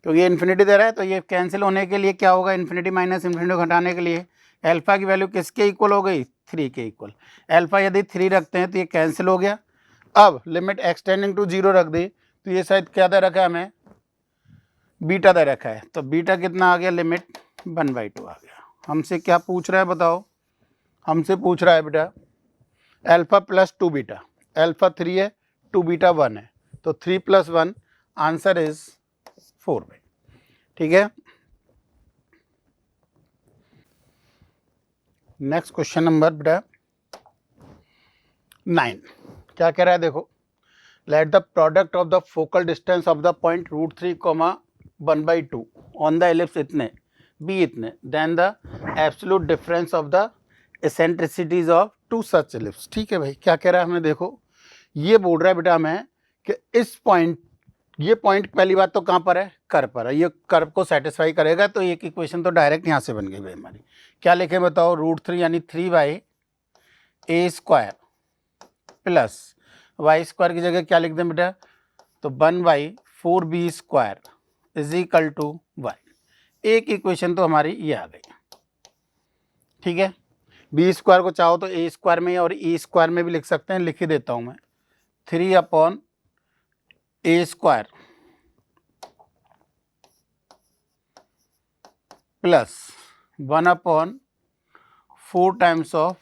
क्योंकि ये इन्फिनिटी दे रहा है। तो ये कैंसिल होने के लिए क्या होगा, इन्फिनिटी माइनस इन्फिनिटी को घटाने के लिए अल्फा की वैल्यू किसके इक्वल हो गई 3 के इक्वल। अल्फा यदि 3 रखते हैं तो ये कैंसिल हो गया। अब लिमिट x टेंडिंग टू 0 रख दी तो ये शायद क्या दे रखा है हमें, बीटा दे रखा है, तो बीटा कितना आ गया, लिमिट 1/2 आ गया। हमसे क्या पूछ रहा है बताओ, हमसे पूछ रहा है बेटा अल्फा प्लस 2 बीटा, अल्फा 3 है 2 बीटा 1 है, तो 3 + 1 आंसर इज 4 भाई। ठीक है, नेक्स्ट क्वेश्चन नंबर बेटा 9 क्या कह रहा है देखो, let the product of the focal distance of the point √3, 1/2 on the ellipse इतने बी इतने, then the absolute difference of the eccentricities of 2 such ellipse. ठीक है भाई, क्या कह रहा है हमें देखो, ये बोल रहा है बेटा हमें कि इस पॉइंट, ये पॉइंट पहली बात तो कहाँ पर है, कर्व पर है, ये कर्व को सेटिस्फाई करेगा। तो एक इक्वेशन तो डायरेक्ट यहाँ से बन गई भाई हमारी, क्या लिखे बताओ, √3 यानी 3/a² प्लस y² की जगह क्या लिख दें बेटा, तो 1/4b² is equal to y। एक इक्वेशन तो हमारी ये आ गई, ठीक है। बी स्क्वायर को चाहो तो ए स्क्वायर में और ई स्क्वायर में भी लिख सकते हैं, लिख ही देता हूँ मैं, 3/a square plus 1/4 times of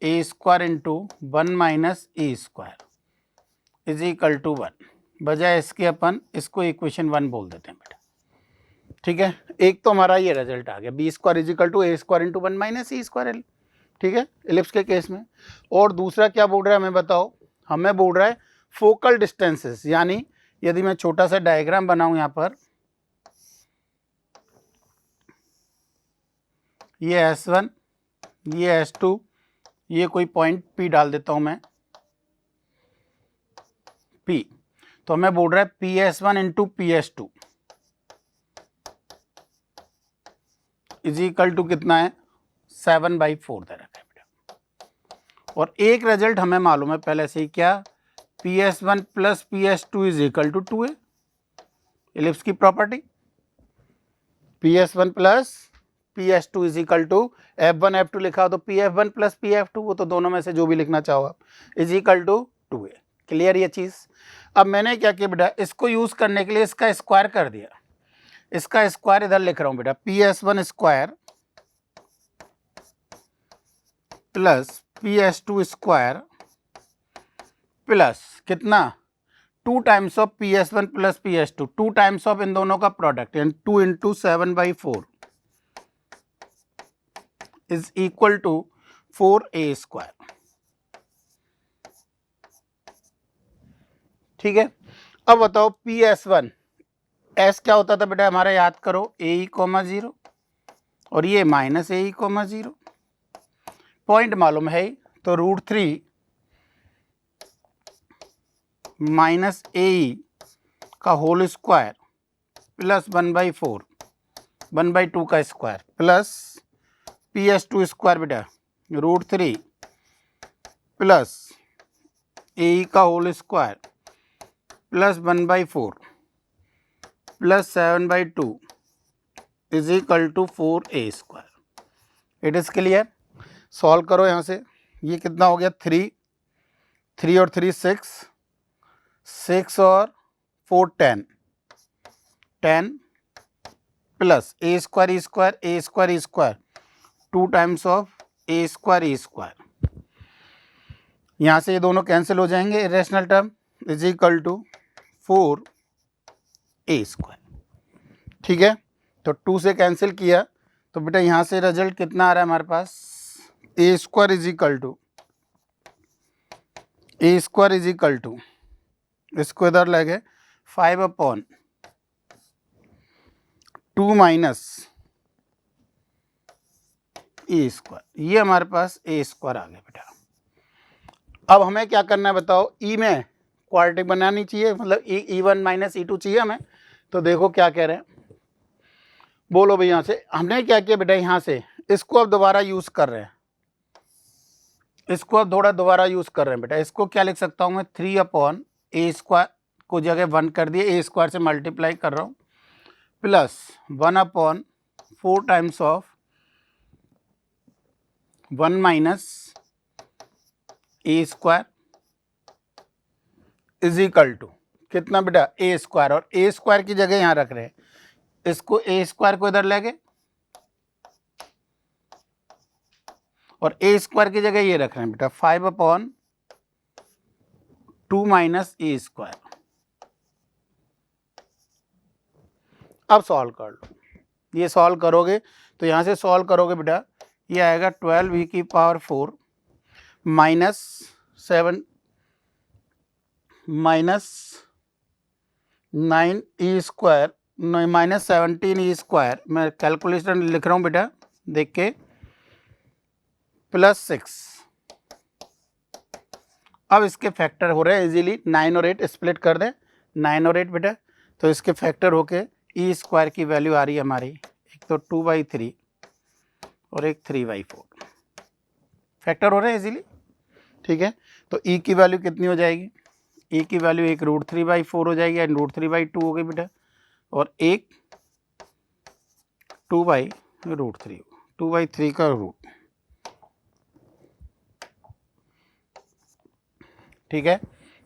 a square into 1 minus a square is equal to 1। बजाय इसके अपन इसको इक्वेशन 1 बोल देते हैं बेटा, ठीक है। एक तो हमारा ये रिजल्ट आ गया, b square is equal to a square into 1 minus e square, ठीक है, एलिप्स के केस में। और दूसरा क्या बोल रहा है हमें बताओ, हमें बोल रहा है फोकल डिस्टेंसेस, यानी यदि मैं छोटा सा डायग्राम बनाऊं यहाँ पर, ये S1, ये S2, ये कोई पॉइंट P डाल देता हूं मैं, P, तो हमें बोल रहा है PS1 into PS2 is equal to कितना है, 7/4 दे रखा है बेटा। और एक रिजल्ट हमें मालूम है पहले से ही, क्या, PS1 plus PS2 is equal to 2a, ellipse की property, PS1 plus PS2 is equal to F1 F2 लिखा हो तो PF1 प्लस PF2, वो तो दोनों में से जो भी लिखना चाहो आप, is equal to 2a। Clear ये चीज़। अब मैंने क्या किया बेटा, इसको यूज़ करने के लिए इसका स्क्वायर कर दिया, इसका स्क्वायर इधर लिख रहा हूँ बेटा, PS1 square plus PS2 square plus कितना, 2 times of PS1 plus PS2, 2 times of इन दोनों का प्रोडक्ट, यानी 2 into 7/4 is equal to 4a square, ठीक है। अब बताओ PS1, S क्या होता था बेटा हमारा, याद करो, AE, और ये माइनस AE, पॉइंट मालूम है तो √3 माइनस AE का होल स्क्वायर प्लस 1/4, 1/2 का स्क्वायर प्लस PS2 स्क्वायर बेटा √3 प्लस AE का whole square plus 1/4 plus 7/2 is equal to 4a square. It is clear. Solve करो यहाँ से, ये कितना हो गया, 3, 3 और 3 6, 6 और 4 10, 10 plus a square e square, a square e square, 2 times of a square e square, यहाँ से ये दोनों कैंसिल हो जाएंगे, irrational term, is equal to 4a square, ठीक है। तो 2 से कैंसिल किया तो बेटा यहाँ से रिजल्ट कितना आ रहा है हमारे पास, a square is equal to, a square is equal to, इसको इधर लगे 5/2 माइनस ए स्क्वायर, ये हमारे पास a स्क्वायर आ गया बेटा। अब हमें क्या करना है बताओ, ई में क्वाड्रेटिक बनानी चाहिए, मतलब E1 माइनस E2 चाहिए हमें। तो देखो क्या कह रहे हैं, बोलो भाई, यहाँ से हमने क्या किया बेटा, यहाँ से इसको अब दोबारा यूज़ कर रहे हैं, इसको अब थोड़ा दोबारा यूज़ कर रहे हैं बेटा। इसको क्या लिख सकता हूँ मैं, 3/a स्क्वायर को जगह 1 कर दिए, a स्क्वायर से मल्टीप्लाई कर रहा हूँ, plus 1/4 times of 1 minus a square is equal to कितना बेटा, a स्क्वायर, और a स्क्वायर की जगह यहाँ रख रहे हैं, इसको a स्क्वायर को इधर ले गए और a स्क्वायर की जगह ये रख रहे हैं बेटा 5/2 माइनस a स्क्वायर। अब सॉल्व कर लो, ये सॉल्व करोगे तो यहाँ से सॉल्व करोगे बेटा, ये आएगा 12e⁴ minus 7 minus 9e square minus 17e square, मैं कैलकुलेशन लिख रहा हूँ बेटा देख के, प्लस 6। अब इसके फैक्टर हो रहे हैं इजीली, 9 और 8 स्प्लिट कर दें, 9 और 8 बेटा, तो इसके फैक्टर होके ई स्क्वायर की वैल्यू आ रही है हमारी, एक तो 2/3 और एक 3/4, फैक्टर हो रहे हैं इजीली, ठीक है। तो ई की वैल्यू कितनी हो जाएगी, ई की वैल्यू एक √3/4 हो जाएगी, या √3/2 हो गई बेटा, और एक 2/√3, 2/3 का रूट, ठीक है।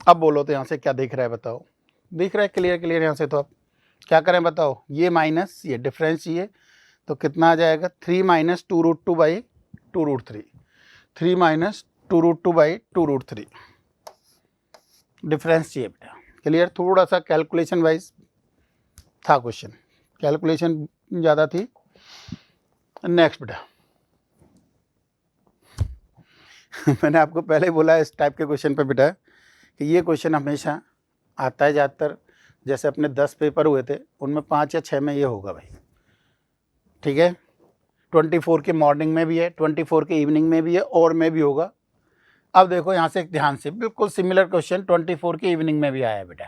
अब बोलो तो यहाँ से क्या दिख रहा है बताओ, दिख रहा है क्लियर क्लियर यहाँ से। तो अब क्या करें बताओ, ये माइनस ये डिफरेंस चाहिए, तो कितना आ जाएगा 3 माइनस 2√2/√3, 3 माइनस 2√2/√3 डिफरेंस चाहिए बेटा। क्लियर, थोड़ा सा कैलकुलेशन वाइज था क्वेश्चन, कैलकुलेशन ज़्यादा थी। नेक्स्ट बेटा मैंने आपको पहले ही बोला इस टाइप के क्वेश्चन पे बेटा कि ये क्वेश्चन हमेशा आता है ज़्यादातर, जैसे अपने 10 पेपर हुए थे उनमें 5 या 6 में ये होगा भाई, ठीक है। 24 के मॉर्निंग में भी है, 24 के इवनिंग में भी है, और में भी होगा। अब देखो यहाँ से ध्यान से, बिल्कुल सिमिलर क्वेश्चन 24 के इवनिंग में भी आया है बेटा।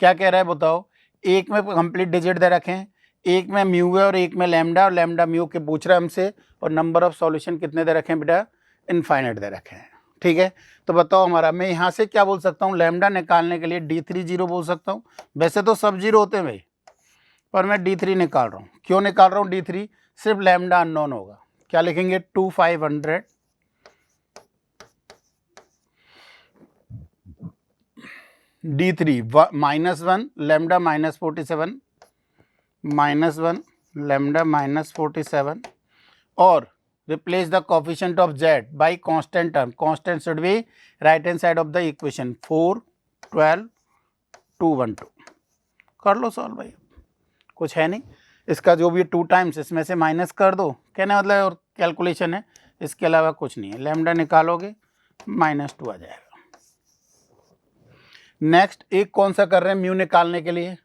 क्या कह रहा है बताओ, एक में कंप्लीट डिजिट दे रखे हैं, एक में म्यू है और एक में लैम्डा, और लैम्डा म्यू के पूछ रहा है हमसे, और नंबर ऑफ सॉल्यूशन कितने दे रखे हैं बेटा, इनफाइनाइट दे रखे हैं, ठीक है। तो बताओ हमारा, मैं यहाँ से क्या बोल सकता हूँ, लैम्डा निकालने के लिए D3 0 बोल सकता हूँ। वैसे तो सब जीरो होते हैं भाई, पर मैं D3 निकाल रहा हूँ। क्यों निकाल रहा हूँ D3, सिर्फ लैम्डा अननोन होगा। क्या लिखेंगे 2500 D3 -1 लैम्डा -47 -1 लैम्डा -47, और replace the coefficient of z by constant term. Constant should be right hand side of the equation 4 12 2 1 2। कर लो सॉल्व भाई, कुछ है नहीं। इसका जो भी 2 टाइम्स इसमें से माइनस कर दो, कहने मतलब और कैलकुलेशन है, इसके अलावा कुछ नहीं है। लैम्डा निकालोगे -2 आ जाएगा। नेक्स्ट एक कौन सा कर रहे हैं, म्यू निकालने के लिए।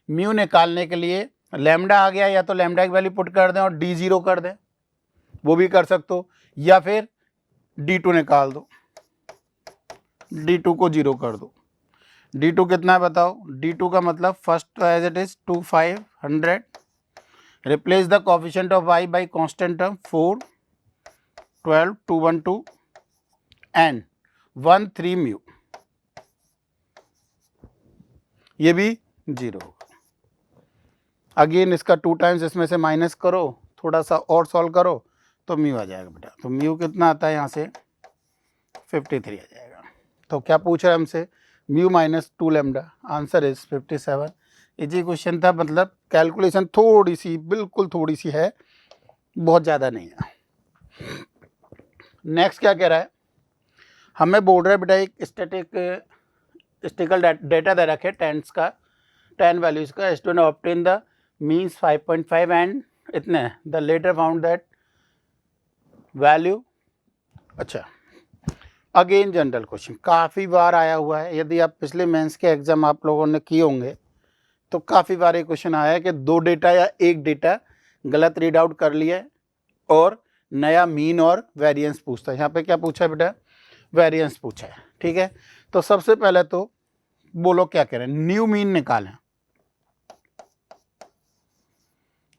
म्यू निकालने के लिए लैम्डा आ गया, या तो लैम्डा की वैल्यू पुट कर दें और D0 कर दें, वो भी कर सकते हो, या फिर D2 निकाल दो, D2 को 0 कर दो। D2 कितना है बताओ, D2 का मतलब first as it is 2500, replace the coefficient of y by constant term 4 12 2 1 2 and 1 3 mu, ये भी 0 होगा। अगेन इसका 2 टाइम्स इसमें से माइनस करो, थोड़ा सा और सॉल्व करो तो म्यू आ जाएगा बेटा। तो म्यू कितना आता है यहाँ से 53 आ जाएगा। तो क्या पूछ रहा है हमसे, mu -2 lambda, answer is 57। Easy question था, मतलब कैलकुलेशन थोड़ी सी, बिल्कुल थोड़ी सी है, बहुत ज़्यादा नहीं है। नेक्स्ट क्या कह रहा है, हमें बोल रहा है बेटा एक स्टैटिस्टिकल डेटा दे रखे टेंस का, 10 वैल्यूज का, student obtain the means 5.5 and इतने the latter found that value. अच्छा, अगेन जनरल क्वेश्चन काफ़ी बार आया हुआ है, यदि आप पिछले मेंस के एग्जाम आप लोगों ने किए होंगे तो काफ़ी बार ये क्वेश्चन आया है कि 2 डेटा या एक डेटा गलत रीड आउट कर लिया है और नया मीन और वेरिएंस पूछता है। यहाँ पे क्या पूछा है बेटा, वेरिएंस पूछा है, ठीक है। तो सबसे पहले तो बोलो क्या कह रहे हैं, न्यू मीन निकालें।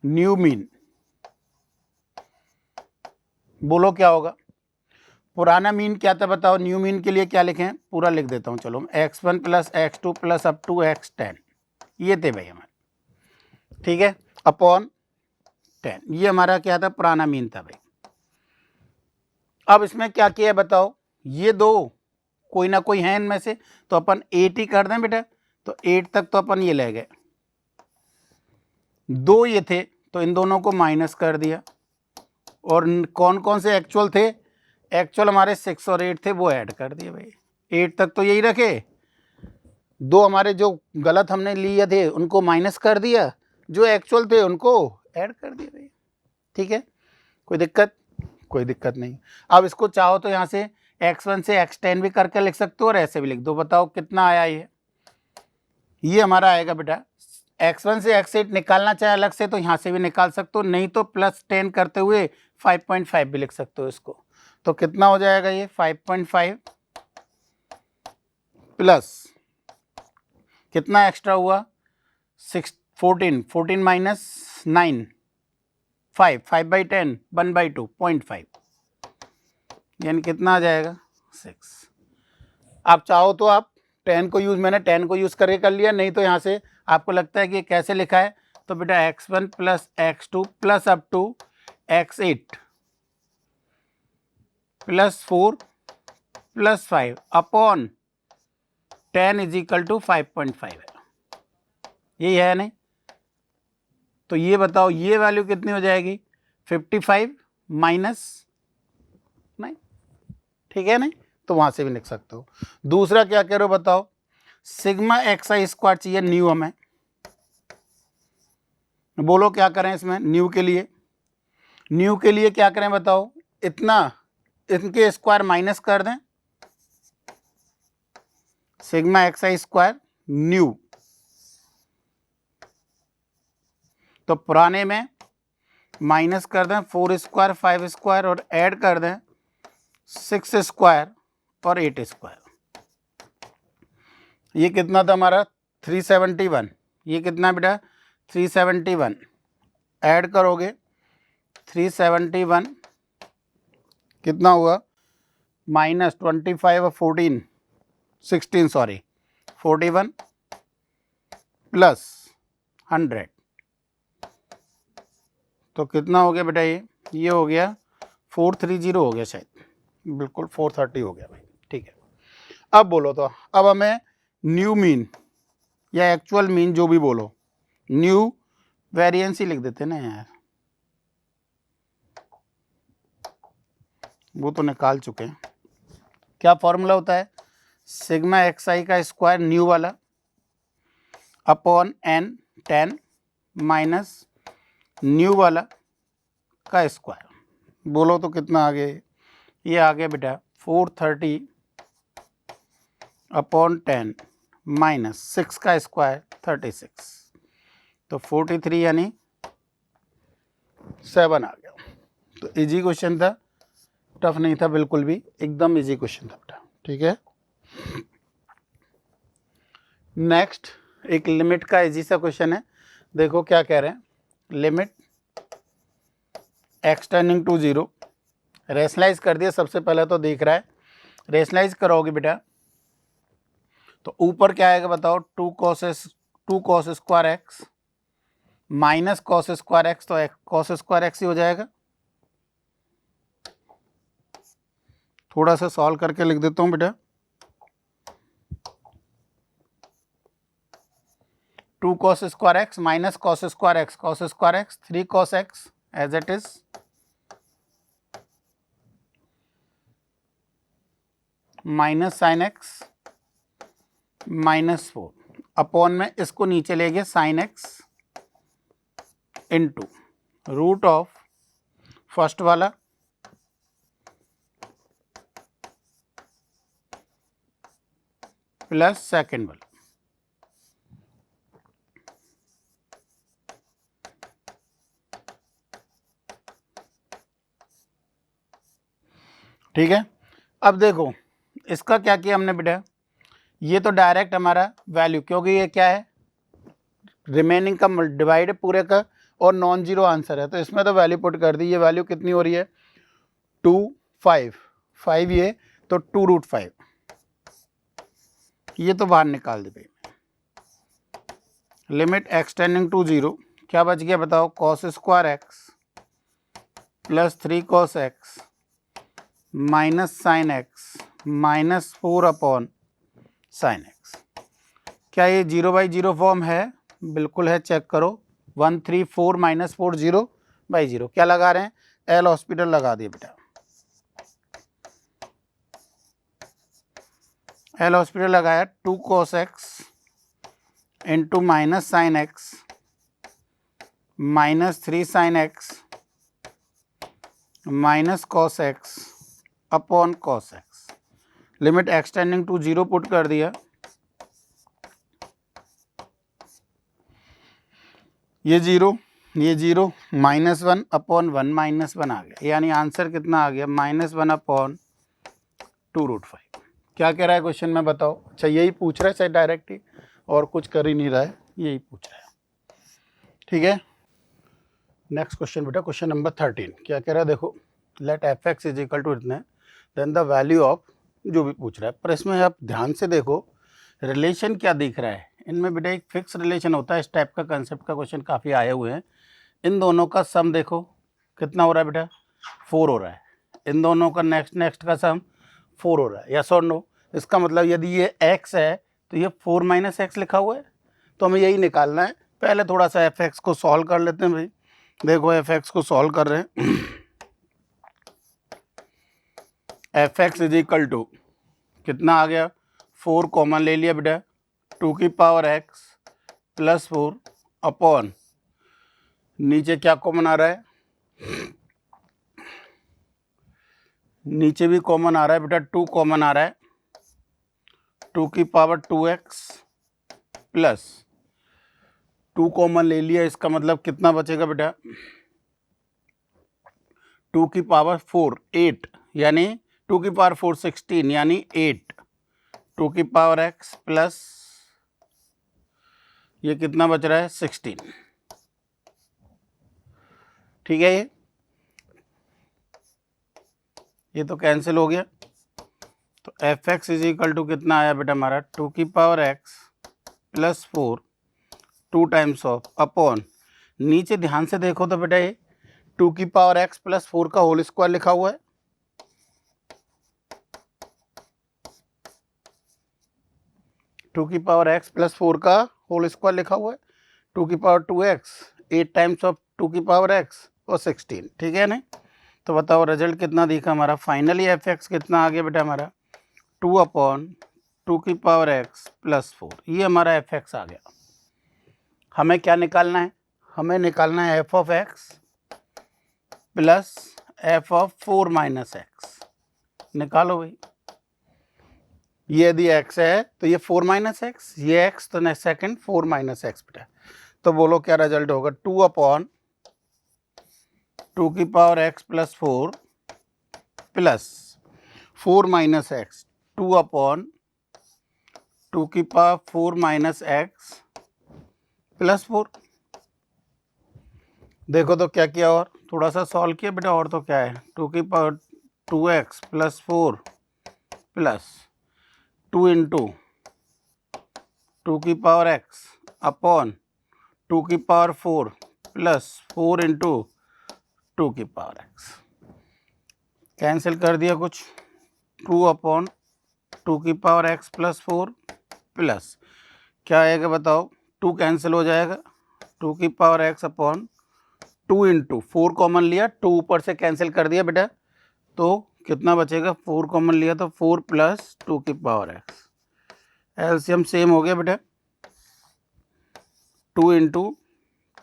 न्यू मीन बोलो क्या होगा, पुराना मीन क्या था बताओ, न्यू मीन के लिए क्या लिखें, पूरा लिख देता हूँ चलो, x1 + x2 + up to x10, ये थे भाई हमारे, ठीक है, अपॉन 10, ये हमारा क्या था, पुराना मीन था भाई। अब इसमें क्या किया है बताओ, ये दो कोई ना कोई है इनमें से, तो अपन 8 ही कर दें बेटा, तो 8 तक तो अपन ये ले गए, 2 ये थे तो इन दोनों को माइनस कर दिया, और कौन कौन से एक्चुअल थे, एक्चुअल हमारे 6 और 8 थे, वो ऐड कर दिए भाई। 8 तक तो यही रखे, 2 हमारे जो गलत हमने लिए थे उनको माइनस कर दिया, जो एक्चुअल थे उनको ऐड कर दिया भाई, ठीक है। कोई दिक्कत, कोई दिक्कत नहीं। अब इसको चाहो तो यहाँ से x1 से x10 भी करके लिख सकते हो और ऐसे भी लिख दो। बताओ कितना आया ये हमारा आएगा बेटा, x1 से x8 निकालना चाहे अलग से तो यहाँ से भी निकाल सकते हो, नहीं तो +10 करते हुए 5.5 भी लिख सकते हो इसको। तो कितना हो जाएगा ये 5.5 प्लस कितना एक्स्ट्रा हुआ 14 माइनस 9 5/10 1/2 0.5, यानी कितना आ जाएगा 6। आप चाहो तो आप 10 को यूज़, मैंने 10 को यूज़ करके कर लिया, नहीं तो यहाँ से आपको लगता है कि कैसे लिखा है तो बेटा x1 plus x2 plus up to x8 plus 4 plus 5 upon 10 is equal to 5.5 है, यही है नहीं? तो ये बताओ ये वैल्यू कितनी हो जाएगी? 55 माइनस 9, ठीक है नहीं? तो वहां से भी लिख सकते हो। दूसरा क्या कह रहे हो बताओ? सिग्मा एक्स आई स्क्वायर चाहिए न्यू हमें, बोलो क्या करें इसमें? न्यू के लिए क्या करें बताओ? इतना इनके स्क्वायर माइनस कर दें, सिग्मा एक्स आई स्क्वायर न्यू, तो पुराने में माइनस कर दें 4 स्क्वायर 5 स्क्वायर और ऐड कर दें 6 स्क्वायर और 8 स्क्वायर। ये कितना था हमारा? 371। ये कितना बेटा? 371। ऐड करोगे 371 कितना हुआ? माइनस 25 और 14 16 सॉरी 41 प्लस 100, तो कितना हो गया बेटा? ये हो गया 430 हो गया शायद, बिल्कुल 430 हो गया भाई, ठीक है। अब बोलो तो अब हमें न्यू मीन या एक्चुअल मीन जो भी बोलो, न्यू वेरिएंस ही लिख देते ना यार, वो तो निकाल चुके हैं। क्या फॉर्मूला होता है? सिग्मा एक्स आई का स्क्वायर न्यू वाला अपॉन n 10 माइनस न्यू वाला का स्क्वायर, बोलो तो कितना आ गया? ये आ गया बेटा 430 अपॉन 10 माइनस 6 का स्क्वायर 36, तो 43 यानी 7 आ गया। तो इजी क्वेश्चन था, टफ नहीं था बिल्कुल भी, एकदम इजी क्वेश्चन था बेटा, ठीक है। नेक्स्ट एक लिमिट का इजी सा क्वेश्चन है, देखो क्या कह रहे हैं। Limit x tending to 0, rationalise कर दिया। सबसे पहले तो दिख रहा है, रेशनलाइज करोगे बेटा तो ऊपर क्या आएगा बताओ? 2 cos square x minus cos square x, तो cos स्क्वायर एक्स ही हो जाएगा। थोड़ा सा सॉल्व करके लिख देता हूं बेटा। 2 cos square x minus cos square x, 3 cos x as it is minus sine x minus 4 upon में इसको नीचे ले गए sine x into root of first वाला प्लस सेकेंड वाला। ठीक है, अब देखो इसका क्या किया हमने बेटा? ये तो डायरेक्ट हमारा वैल्यू, क्योंकि ये क्या है? रिमेनिंग का डिवाइड है पूरे का और नॉन जीरो आंसर है, तो इसमें तो वैल्यू पुट कर दी। ये वैल्यू कितनी हो रही है? 2 5 ये तो 2√5, ये तो बाहर निकाल दे भाई। लिमिट x टेंडिंग टू 0, क्या बच गया बताओ? cos square x plus 3 cos x minus sine x minus 4 upon sine x. क्या ये 0/0 फॉर्म है? बिल्कुल है, चेक करो। 1 3 4 माइनस 4 0/0। क्या लगा रहे हैं? एल हॉस्पिटल लगा दिए बेटा। एल हॉस्पिटल लगाया। 2 cos x into minus sine x minus 3 sine x minus cos x upon cos x. Limit x tending to 0 put कर दिया। ये 0 -1 अपॉन 1 -1 आ गया, यानी आंसर कितना आ गया? -1 अपॉन 2√5। क्या कह रहा है क्वेश्चन में बताओ? अच्छा यही पूछ रहा है, चाहे डायरेक्ट ही, और कुछ कर ही नहीं रहा है, यही पूछ रहा है। ठीक है, नेक्स्ट क्वेश्चन बेटा, क्वेश्चन नंबर 13। क्या कह रहा है? देखो, let f(x) is equal to इतने, देन द वैल्यू ऑफ, जो भी पूछ रहा है। पर इसमें आप ध्यान से देखो, रिलेशन क्या दिख रहा है? इनमें बेटा एक फिक्स रिलेशन होता है, इस टाइप का कंसेप्ट का क्वेश्चन काफ़ी आए हुए हैं। इन दोनों का सम देखो कितना हो रहा है बेटा, 4 हो रहा है। इन दोनों का नेक्स्ट का सम 4 हो रहा है, यस और नो। इसका मतलब यदि ये x है तो ये 4 माइनस एक्स लिखा हुआ है, तो हमें यही निकालना है। पहले थोड़ा सा एफ को सॉल्व कर लेते हैं भाई। देखो एफ को सॉल्व कर रहे हैं। F x is equal to कितना आ गया, 4 कॉमन ले लिया बेटा, 2 की पावर x प्लस 4 अपॉन, नीचे क्या कॉमन आ रहा है, नीचे भी कॉमन आ रहा है बेटा, 2 कॉमन आ रहा है, 2 की पावर 2x प्लस 2 कॉमन ले लिया, इसका मतलब कितना बचेगा बेटा, 2 की पावर 4 8, यानी 2 की पावर 4 16, यानी 8, 2 की पावर x प्लस ये कितना बच रहा है 16। ठीक है, ये तो कैंसिल हो गया। तो f x is equal to कितना आया बेटा हमारा, 2 की power x plus 4 2 times of upon, नीचे ध्यान से देखो तो बेटा ये 2 की पावर x प्लस 4 का होल स्क्वायर लिखा हुआ है। टू की पावर x प्लस 4 का होल स्क्वायर लिखा हुआ है, 2 की पावर 2x 8 टाइम्स ऑफ 2 की पावर x और 16। ठीक है ना, तो बताओ रिजल्ट कितना दिखा हमारा, फाइनली एफ एक्स कितना आ गया बेटा हमारा, 2 अपॉन 2 की पावर x प्लस 4, ये हमारा एफ एक्स आ गया। हमें क्या निकालना है, हमें निकालना है F of x plus F of 4 minus x. निकालो भाई, ये यदि x है तो ये 4 माइनस एक्स, ये x तो नेक्स्ट सेकेंड 4 माइनस एक्स बेटा, तो बोलो क्या रिजल्ट होगा, 2 अपॉन 2 की power x plus 4 plus 4 minus x, 2 upon 2 की पावर 4 माइनस एक्स प्लस 4। देखो तो क्या किया, और थोड़ा सा सॉल्व किया बेटा, और तो क्या है, 2 की power 2x plus 4 plus 2 into 2 की पावर x अपॉन 2 की पावर 4 प्लस 4 इंटू 2 की पावर x, कैंसिल कर दिया कुछ, 2 अपॉन 2 की पावर x प्लस 4 प्लस क्या आएगा बताओ, 2 कैंसिल हो जाएगा, 2 की power x upon 2 into 4 common लिया, 2 ऊपर से कैंसिल कर दिया बेटा, तो कितना बचेगा, 4 कॉमन लिया तो 4 प्लस 2 की पावर x, एलसीएम सेम हो गया बेटा, 2 इंटू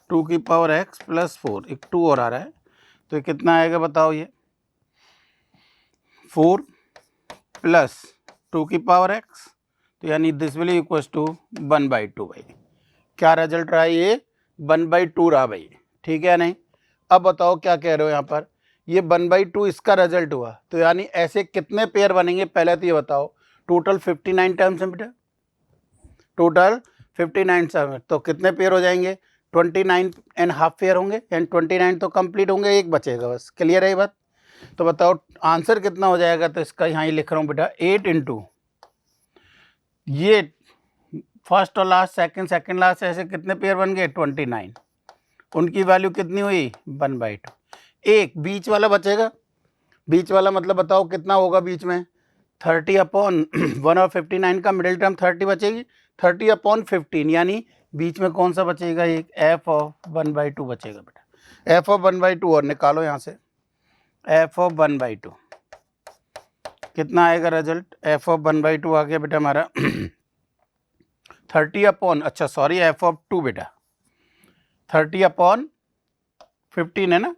2 की पावर x प्लस 4, एक 2 और आ रहा है, तो कितना आएगा बताओ, ये 4 प्लस 2 की पावर x, तो यानी दिस विल इक्वल टू 1/2 भाई। क्या रिजल्ट रहा ये, 1/2 रहा भाई। ठीक है नहीं, अब बताओ क्या कह रहे हो यहाँ पर, ये 1/2 इसका रिजल्ट हुआ, तो यानी ऐसे कितने पेयर बनेंगे, पहले तो ये बताओ, टोटल 59 टर्म्स हैं बेटा, टोटल 59 टर्म, तो कितने पेयर हो जाएंगे, 29.5 पेयर होंगे, यानी 29 तो कंप्लीट होंगे, एक बचेगा बस। क्लियर है ये बात, तो बताओ आंसर कितना हो जाएगा, तो इसका यहाँ ही लिख रहा हूँ बेटा, 8 इंटू ये फर्स्ट और लास्ट, सेकंड लास्ट, ऐसे कितने पेयर बन गए, 29, उनकी वैल्यू कितनी हुई, 1/2, एक बीच वाला बचेगा, बीच वाला मतलब बताओ कितना होगा बीच में, 30 अपॉन 1 और 59 का मिडिल टर्म 30 बचेगी, 30 अपॉन 15, यानी बीच में कौन सा बचेगा, एक एफ ऑफ 1/2 बचेगा बेटा, एफ ऑफ 1/2, और निकालो यहाँ से एफ ऑफ 1/2, कितना आएगा रिजल्ट, एफ ऑफ 1/2 आ गया बेटा हमारा 30 अपॉन, अच्छा सॉरी, एफ ऑफ 2 बेटा, 30 अपॉन 15 है ना,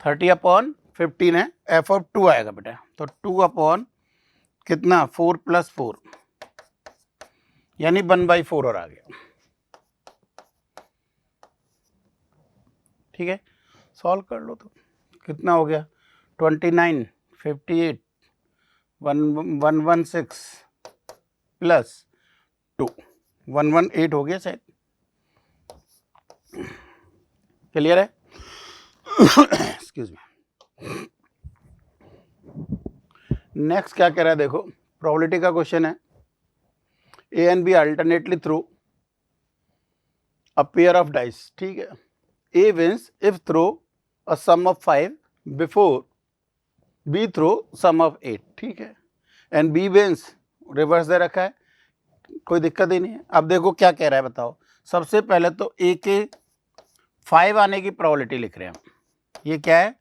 30 अपॉन 15 है, एफ ऑफ 2 आएगा बेटा, तो 2 अपॉन कितना 4 प्लस 4, यानी 1/4 और आ गया। ठीक है, सॉल्व कर लो तो कितना हो गया, 29 58 116 प्लस 2 118 हो गया शायद। क्लियर है, एक्सक्यूज मी। नेक्स्ट क्या कह रहा है, देखो प्रोबेबिलिटी का क्वेश्चन है, A and B alternately throw a pair of dice, ठीक है। A wins if throw a sum of 5 before B throw sum of 8, ठीक है। एंड बी विंस, रिवर्स दे रखा है, कोई दिक्कत ही नहीं है। अब देखो क्या कह रहा है बताओ। सबसे पहले तो ए के 5 आने की प्रोबेबिलिटी लिख रहे हैं हम। ये क्या है,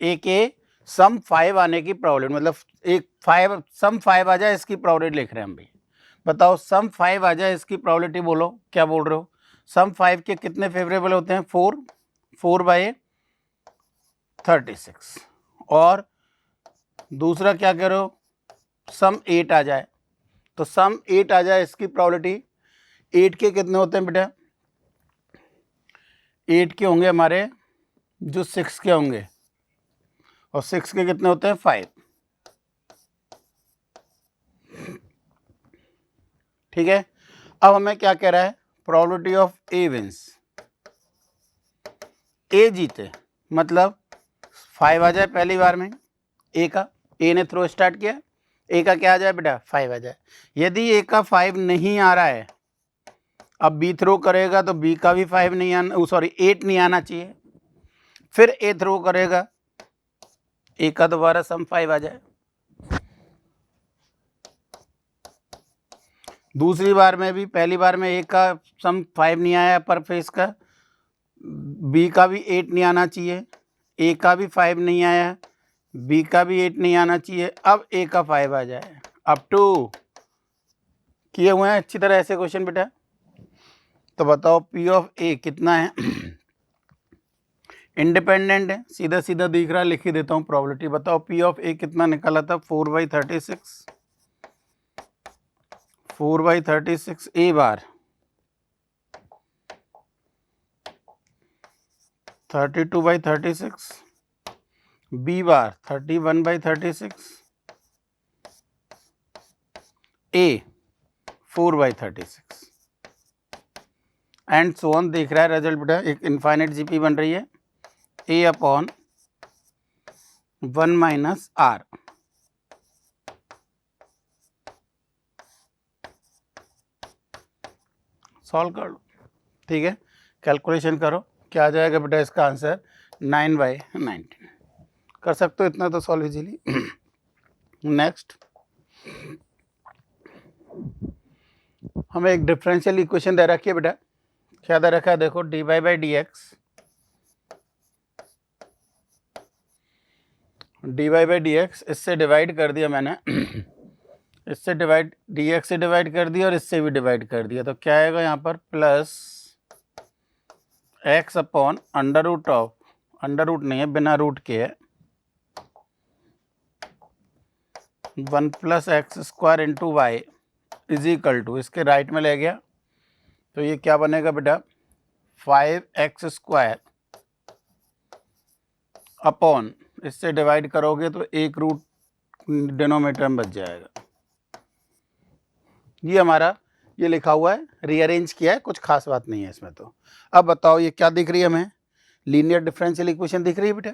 ए के सम 5 आने की प्रोबेबिलिटी, मतलब एक 5 सम 5 आ जाए इसकी प्रोबेबिलिटी लिख रहे हैं हम भाई। बताओ सम 5 आ जाए इसकी प्रोबेबिलिटी, बोलो क्या बोल रहे हो। सम 5 के कितने फेवरेबल होते हैं, 4/36। और दूसरा क्या कह रहे हो, सम 8 आ जाए, तो सम 8 आ जाए इसकी प्रोबेबिलिटी। 8 के कितने होते हैं बेटा, 8 के होंगे हमारे जो 6 के होंगे, और 6 के कितने होते हैं, 5, ठीक है। अब हमें क्या कह रहा है, प्रोबेबिलिटी ऑफ ए विंस, ए जीते, मतलब 5 आ जाए पहली बार में ए का, ए ने थ्रो स्टार्ट किया, ए का क्या आ जाए बेटा, 5 आ जाए। यदि ए का 5 नहीं आ रहा है, अब बी थ्रो करेगा तो बी का भी 5 नहीं आना, सॉरी 8 नहीं आना चाहिए। फिर ए थ्रो करेगा, ए का दोबारा सम 5 आ जाए। दूसरी बार में भी, पहली बार में ए का सम 5 नहीं आया पर फेस का, बी का भी 8 नहीं आना चाहिए, ए का भी 5 नहीं आया, बी का भी 8 नहीं आना चाहिए, अब ए का 5 आ जाए। अप टू किए हुए हैं अच्छी तरह ऐसे क्वेश्चन बेटा। तो बताओ पी ऑफ ए कितना है, इंडिपेंडेंट है, सीधा सीधा दिख रहा है, लिख ही देता हूँ प्रोबेबिलिटी। बताओ पी ऑफ ए कितना निकाला था, 4/36, 4/36 a bar, 32/36 b bar, 31/36 a 4/36 and so on. देख रहा है रिजल्ट बेटा, एक इनफाइनाइट जीपी बन रही है, ए अपॉन 1 माइनस आर। सॉल्व कर लो, ठीक है, कैलकुलेशन करो, क्या आ जाएगा बेटा इसका आंसर, 9/19। कर सकते हो इतना तो सॉल्व इजीली। नेक्स्ट हमें एक डिफरेंशियल इक्वेशन दे रखी है बेटा, क्या दे रखा है देखो, dy/dx, dy/dx इससे डिवाइड कर दिया मैंने, इससे डिवाइड, dx से डिवाइड कर दिया और इससे भी डिवाइड कर दिया, तो क्या आएगा यहाँ पर, plus x upon under root of, under root नहीं है बिना रूट के है, 1 + x² into y is equal to, इसके राइट में ले गया तो ये क्या बनेगा बेटा, 5x² अपॉन, इससे डिवाइड करोगे तो एक रूट डिनोमिनेटर में बच जाएगा। ये हमारा ये लिखा हुआ है, रीअरेंज किया है, कुछ खास बात नहीं है इसमें। तो अब बताओ ये क्या दिख रही है हमें, लीनियर डिफरेंशियल इक्वेशन दिख रही है बेटा।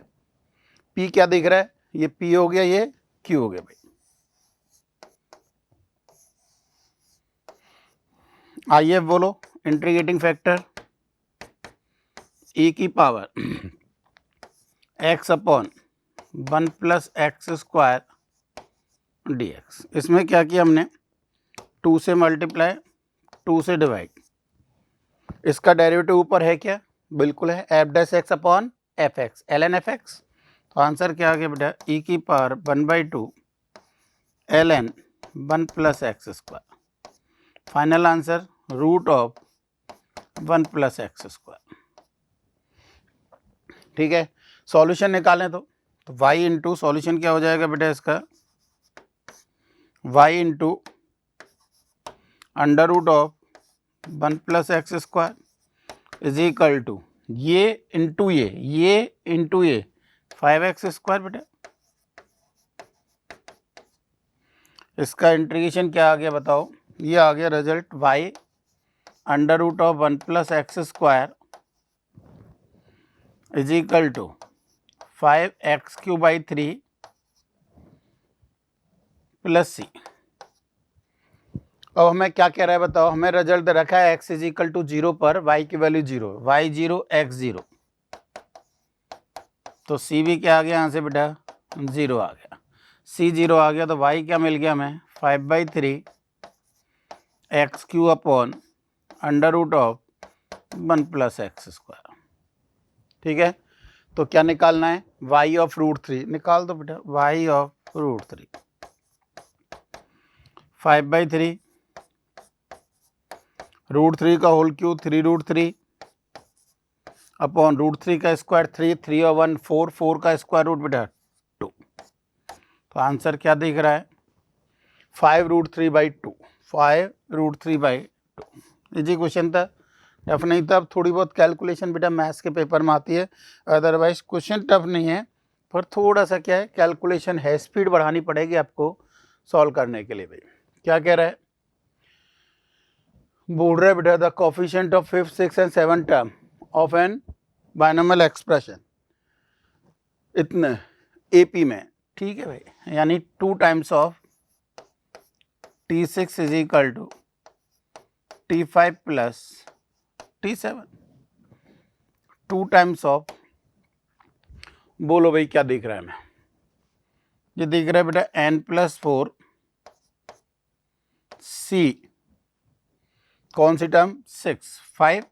पी क्या दिख रहा है, ये पी हो गया, ये क्यू हो गया भाई। आइए बोलो, इंटीग्रेटिंग फैक्टर e की power x upon 1 + x² dx, इसमें क्या किया हमने, 2 से मल्टीप्लाई, 2 से डिवाइड, इसका डेरिवेटिव ऊपर है क्या, बिल्कुल है, f' अपॉन fx, ln fx। तो आंसर क्या आ गया बेटा, e की power 1/2 ln 1 + x², final answer root of 1 + x², ठीक है। सॉल्यूशन निकालें तो y इंटू, सॉल्यूशन क्या हो जाएगा बेटा इसका, y into under root of 1 + x² is equal to, ये इंटू ये इंटू ये 5x² बेटा। इसका इंटीग्रेशन क्या आ गया बताओ, ये आ गया result y under root of 1 + x² is equal to 5x³ + c। अब हमें क्या कह रहा है बताओ, हमें रिजल्ट दे रखा है x इज इक्वल टू 0 पर y की वैल्यू 0, y 0 x 0, तो c भी क्या आ गया यहाँ से बेटा 0 आ गया, c 0 आ गया, तो y क्या मिल गया हमें 5/3 x cube upon under root of 1 + x²। ठीक है, तो क्या निकालना है, y ऑफ √3 निकाल दो बेटा, y ऑफ √3 5/3 √3 का होल क्यूब 3√3 अपॉन √3 का स्क्वायर 3, 3 और 1 4, 4 का स्क्वायर रूट बेटा 2। तो आंसर क्या दिख रहा है 5√3/2, 5√3/2। इजी क्वेश्चन था, टफ नहीं था। अब थोड़ी बहुत कैलकुलेशन बेटा मैथ्स के पेपर में आती है, अदरवाइज क्वेश्चन टफ नहीं है, पर थोड़ा सा क्या है कैलकुलेशन है, स्पीड बढ़ानी पड़ेगी आपको सॉल्व करने के लिए। भाई क्या कह रहा है, बोल रहा है बेटा the coefficient of 5th 6th and 7th term of an binomial expression इतने एपी में। ठीक है भाई, यानी 2 times of T6 is equal to T5 plus T7, 2 times of, बोलो भाई क्या दिख रहा है हमें, ये दिख रहा है बेटा n+4 C, कौन सी term 6 5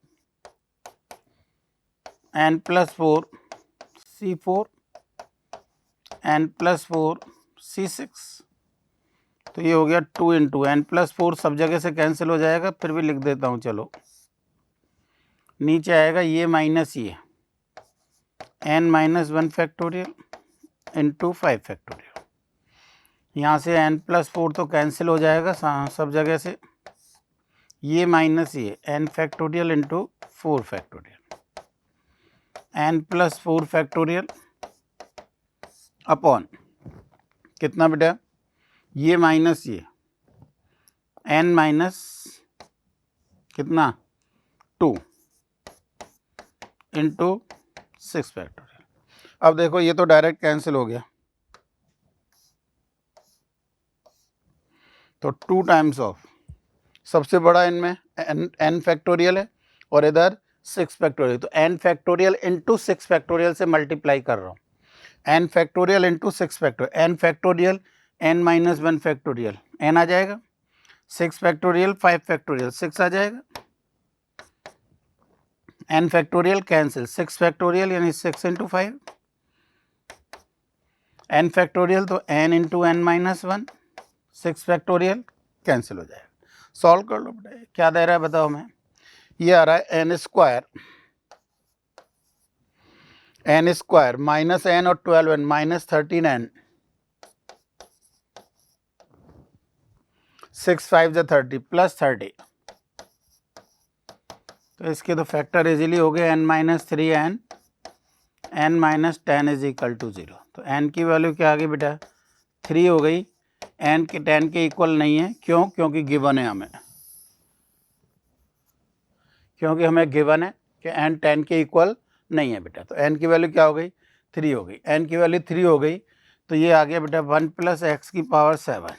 n+4 C4 n+4 C6, तो ये हो गया 2 इंटू n+4 सब जगह से कैंसिल हो जाएगा, फिर भी लिख देता हूँ चलो, नीचे आएगा ये माइनस ये n-1 फैक्टोरियल इंटू 5 फैक्टोरियल, यहाँ से n+4 तो कैंसिल हो जाएगा सब जगह से, ये माइनस ये n factorial into 4 factorial, n+4 factorial upon कितना बेटा, ये माइनस ये n माइनस कितना 2 इंटू 6 फैक्टोरियल। अब देखो ये तो डायरेक्ट कैंसिल हो गया, तो 2 टाइम्स ऑफ, सबसे बड़ा इनमें n फैक्टोरियल है और इधर 6 फैक्टोरियल, तो n फैक्टोरियल इंटू 6 फैक्टोरियल से मल्टीप्लाई कर रहा हूँ, n factorial into 6 factorial, n factorial n-1 factorial n आ जाएगा, 6 फैक्टोरियल 5 फैक्टोरियल 6 आ जाएगा, n फैक्टोरियल कैंसिल, 6 फैक्टोरियल यानी 6 इंटू 5, n फैक्टोरियल तो n into n-1, 6 factorial cancel हो जाएगा। सॉल्व कर लो बेटा, क्या दे रहा है बताओ हमें, ये आ रहा है n स्क्वायर माइनस n और 12n माइनस 13n, 6 5 = 30 प्लस 30, तो इसके तो फैक्टर इजीली हो गए n-3n n-10 is equal to 0, तो n की वैल्यू क्या आ गई बेटा 3 हो गई, n के 10 के इक्वल नहीं है, क्यों, क्योंकि गिवन है हमें, क्योंकि हमें गिवन है कि n 10 के इक्वल नहीं है बेटा, तो n की वैल्यू क्या हो गई 3 हो गई, n की वैल्यू 3 हो गई, तो ये आ गया बेटा 1 + x की पावर 7,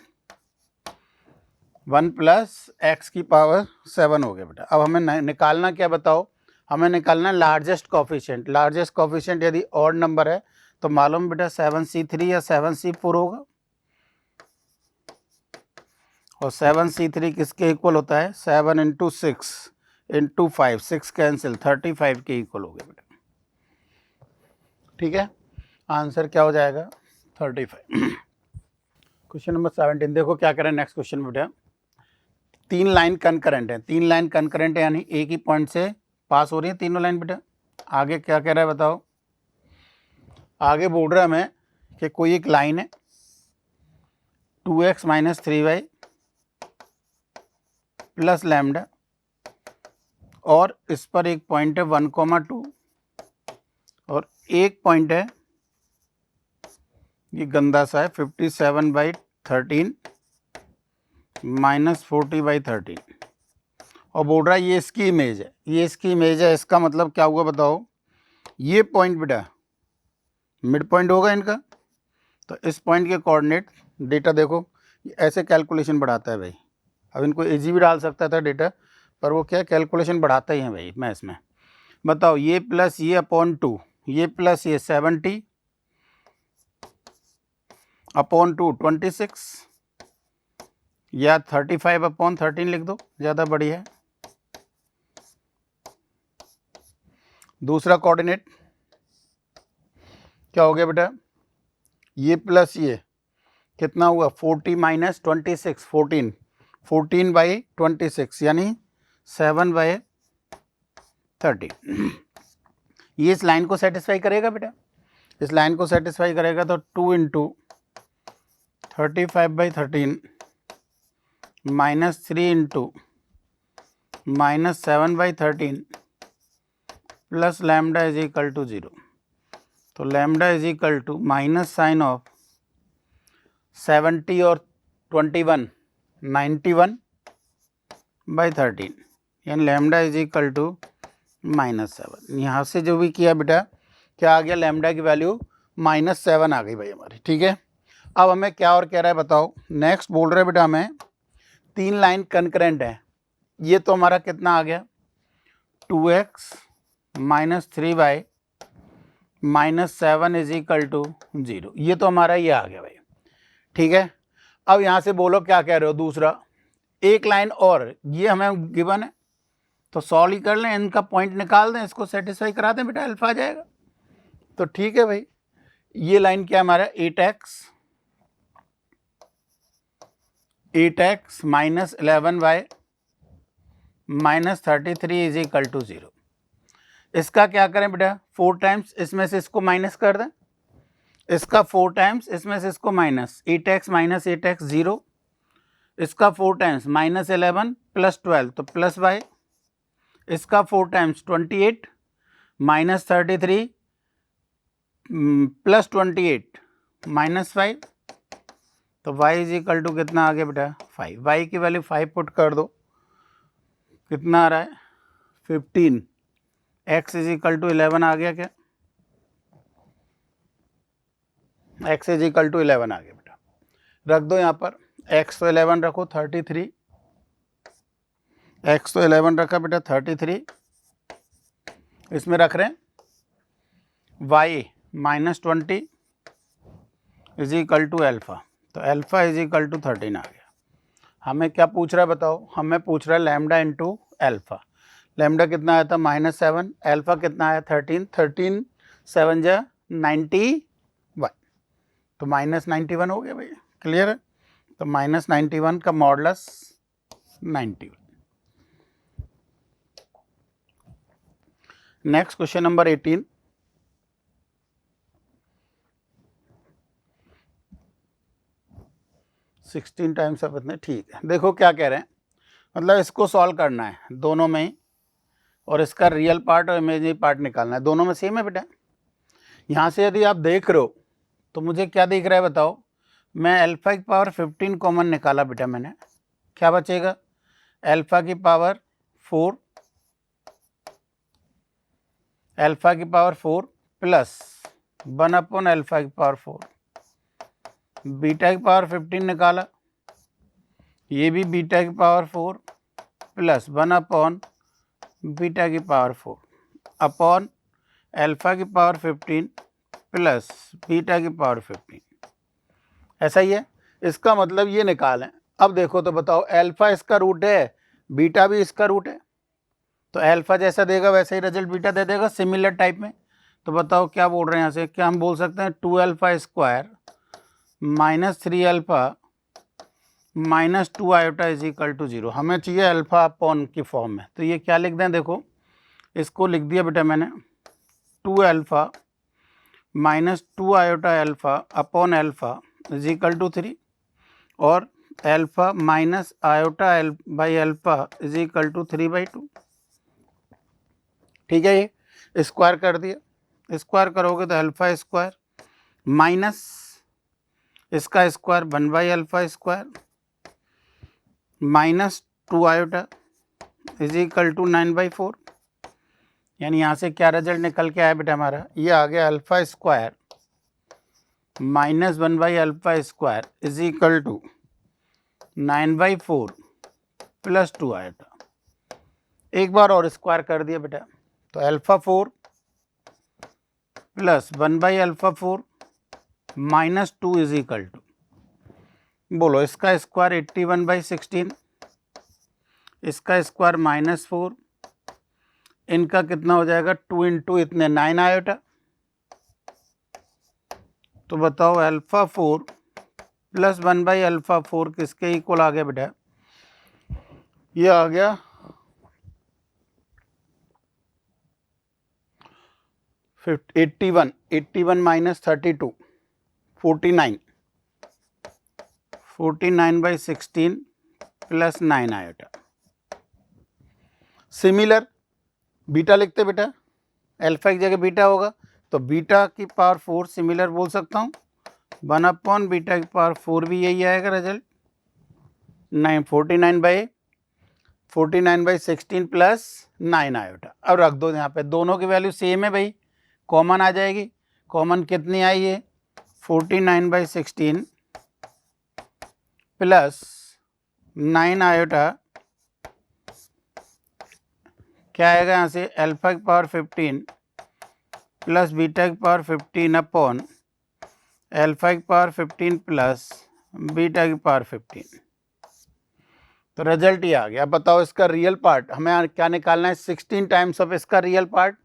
1 + x की पावर 7 हो गया बेटा। अब हमें निकालना क्या बताओ, हमें निकालना लार्जेस्ट कोफिशिएंट, लार्जेस्ट कोफिशिएंट यदि ऑड नंबर है तो मालूम बेटा 7C3 या 7C4 होगा, और 7C3 किसके इक्वल होता है 7 इंटू 6 इंटू 5, 6 कैंसिल 35 के इक्वल हो गया बेटा। ठीक है, आंसर क्या हो जाएगा 35। क्वेश्चन नंबर 17 देखो क्या करें, नेक्स्ट क्वेश्चन बेटा, 3 लाइन कनकरेंट है, 3 लाइन कनकरेंट है यानी एक ही पॉइंट से पास हो रही है तीनों लाइन बेटा। आगे क्या कह रहा है बताओ, आगे बोल रहा है हमें कि कोई एक लाइन है 2x - 3y प्लस लैम्डा, और इस पर एक पॉइंट है 1,2 और एक पॉइंट है ये गंदा सा है 57/13 - 40/13, और बोल रहा है ये इसकी इमेज है, ये इसकी इमेज है, इसका मतलब क्या हुआ बताओ, ये पॉइंट बेटा मिड पॉइंट होगा इनका, तो इस पॉइंट के कोऑर्डिनेट डेटा देखो, ऐसे कैलकुलेशन बढ़ाता है भाई, अब इनको इजी भी डाल सकता था डेटा, पर वो क्या कैलकुलेशन बढ़ाता ही है भाई मैथ्स में। बताओ ये प्लस ये अपॉन 2, ये प्लस ये 70 अपॉन 2 26, या 35 अपॉन 13 लिख दो, ज़्यादा बढ़िया है। दूसरा कोऑर्डिनेट क्या हो गया बेटा, ये प्लस ये कितना हुआ 40 माइनस 26, 14, 14 बाई 26 यानी 7 बाई 30। ये इस लाइन को सेटिस्फाई करेगा बेटा, इस लाइन को सेटिस्फाई करेगा तो 2 into 35/13 minus 3 into minus 7/13 plus lambda is equal to 0। तो lambda is equal to minus sine of 70 और 21 91/13 यानी लैम्डा इज इक्वल टू -7। यहाँ से जो भी किया बेटा क्या आ गया, लैम्डा की वैल्यू -7 आ गई भाई हमारी। ठीक है, अब हमें क्या और कह रहा है बताओ। नेक्स्ट बोल रहे हैं बेटा हमें 3 लाइन कंकरेंट है। ये तो हमारा कितना आ गया 2x minus 3y minus 7 is equal to 0। ये तो हमारा ये आ गया भाई। ठीक है, अब यहाँ से बोलो क्या कह रहे हो, दूसरा एक लाइन और, ये हमें गिवन है तो सॉल्व ही कर लें, इनका पॉइंट निकाल दें, इसको सेटिस्फाई करा दें बेटा, अल्फा आ जाएगा। तो ठीक है भाई, ये लाइन क्या हमारा 8x minus 11y minus 33 is equal to 0। इसका क्या करें बेटा 4 टाइम्स इसमें से इसको माइनस कर दें, इसका 4 टाइम्स इसमें से इसको माइनस, 8x माइनस 8x 0, इसका 4 टाइम्स माइनस 11 प्लस 12 तो प्लस y, इसका 4 टाइम्स 28 माइनस 33 प्लस 28 माइनस 5, तो y इज इक्वल टू कितना आ गया बेटा 5। y की वैल्यू 5 पुट कर दो, कितना आ रहा है 15, x इज इक्वल टू 11 आ गया क्या, x इज इक्वल टू 11 आ गया बेटा। रख दो यहाँ पर, x तो 11 रखो 33, x तो 11 रखा बेटा 33, इसमें रख रहे हैं y minus 20 is equal to alpha, तो एल्फा इज इक्वल टू 13 आ गया। हमें क्या पूछ रहा है बताओ, हमें पूछ रहा है लैम्डा इंटू एल्फा। लैम्डा कितना आया था -7, एल्फा कितना आया 13, 13 7 जा 91, तो -91 हो गया भैया, क्लियर है। तो -91 का modulus 91। Next question number 18, sixteen times of इतने, ठीक है। देखो क्या कह रहे हैं, मतलब इसको सॉल्व करना है दोनों में ही, और इसका रियल पार्ट और इमेजिनरी पार्ट निकालना है, दोनों में सेम है बेटा। यहाँ से यदि आप देख रहे हो तो मुझे क्या दिख रहा है बताओ, मैं अल्फा की पावर 15 कॉमन निकाला बेटा मैंने, क्या बचेगा अल्फा की पावर 4, अल्फा की पावर 4 प्लस 1 अपॉन अल्फा की पावर 4, बीटा की पावर 15 निकाला, ये भी बीटा की पावर 4 प्लस 1 अपॉन बीटा की पावर 4 अपॉन अल्फा की पावर 15 प्लस बीटा की पावर 15, ऐसा ही है। इसका मतलब ये निकालें। अब देखो तो बताओ, अल्फा इसका रूट है, बीटा भी इसका रूट है, तो अल्फा जैसा देगा वैसे ही रिजल्ट बीटा दे देगा, सिमिलर टाइप में। तो बताओ क्या बोल रहे हैं यहाँ से, क्या हम बोल सकते हैं 2 alpha square minus 3 alpha minus 2 iota is equal to 0। हमें चाहिए अल्फा अपॉन की फॉर्म में, तो ये क्या लिख दें, देखो इसको लिख दिया बेटा मैंने 2 alpha minus 2 iota alpha upon alpha is equal to 3, और alpha minus iota by alpha is equal to 3/2। ठीक है, ये स्क्वायर कर दिया, स्क्वायर करोगे तो अल्फा स्क्वायर माइनस इसका स्क्वायर 1/अल्फा square minus 2 iota is equal to 9/4, यानी यहाँ से क्या रिजल्ट निकल के आया बेटा हमारा, ये आ गया अल्फा स्क्वायर माइनस 1/अल्फा square is equal to 9/4 plus 2 iota. एक बार और स्क्वायर कर दिया बेटा, तो alpha 4 plus 1/α4 minus 2 is equal to, बोलो इसका स्क्वायर 81/16, इसका स्क्वायर -4, इनका कितना हो जाएगा 2 इंटू इतने 9 आयोटा। तो बताओ अल्फा 4 प्लस 1/α4 किसके इक्वल आ गया बेटा? ये आ गया 81 minus 32 49 49/16 plus 9 iota. Similar beta लिखते बेटा, अल्फा की जगह बीटा होगा तो बीटा की पावर 4 सिमिलर बोल सकता हूँ, 1 बीटा की पावर 4 भी यही आएगा रिजल्ट। 49/16 plus 9 iota. अब रख दो यहाँ पे, दोनों की वैल्यू सेम है भाई, कॉमन आ जाएगी। कॉमन कितनी आई है? 49/16 प्लस 9 आयोटा, क्या आएगा यहाँ से? अल्फा की पावर 15 प्लस बीटा की पावर 15 अपॉन अल्फा की पावर 15 प्लस बीटा की पावर 15। तो रिजल्ट ये आ गया। अब बताओ इसका रियल पार्ट हमें क्या निकालना है? 16 टाइम्स ऑफ इसका real part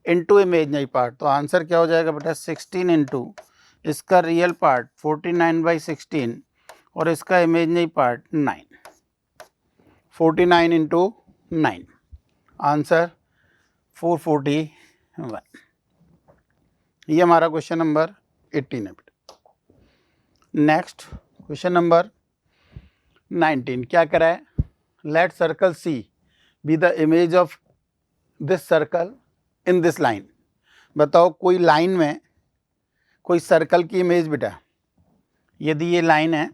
into imaginary part. तो आंसर क्या हो जाएगा बेटा? 16 इंटू इसका रियल पार्ट 49/16 और इसका इमेजनरी पार्ट 9। 49 into 9, answer 441। ये हमारा क्वेश्चन नंबर 18 है बेटा। नेक्स्ट क्वेश्चन नंबर 19 क्या करा है? Let circle C B the image of this circle in this line. बताओ कोई लाइन में कोई सर्कल की इमेज बेटा, यदि ये लाइन है,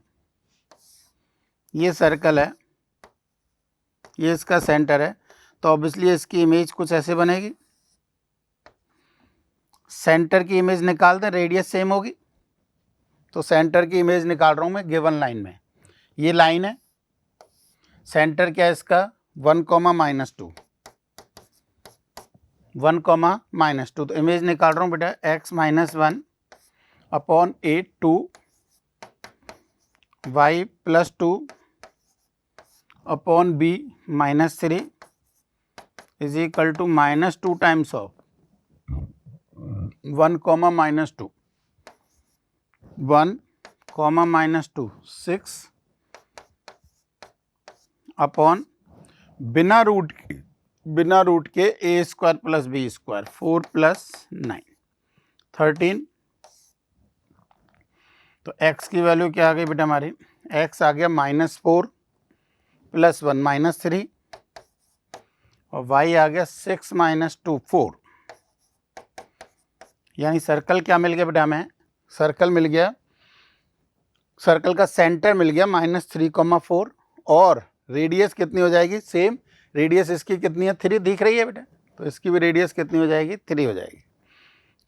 ये सर्कल है, ये इसका सेंटर है, तो ऑब्वियसली इसकी इमेज कुछ ऐसे बनेगी। सेंटर की इमेज निकाल दें, रेडियस सेम होगी, तो सेंटर की इमेज निकाल रहा हूं मैं गिवन लाइन में। ये लाइन है, सेंटर क्या है इसका? 1, -2 1, -2। तो इमेज निकाल रहा हूं बेटा x - 1 upon 8 2 y + 2 upon b -3 is equal to -2 times of 1, -2 1, -2 6 upon बिना रूट के a² + b² 4 + 9 13। तो x की वैल्यू क्या आ गई बेटा हमारी? x आ गया -4 + 1 -3 और y आ गया 6 - 2 4। यानी सर्कल क्या मिल गया बेटा हमें? सर्कल मिल गया, सर्कल का सेंटर मिल गया -3, 4 और रेडियस कितनी हो जाएगी? सेम रेडियस इसकी कितनी है? 3 दिख रही है बेटा, तो इसकी भी रेडियस कितनी हो जाएगी? 3 हो जाएगी।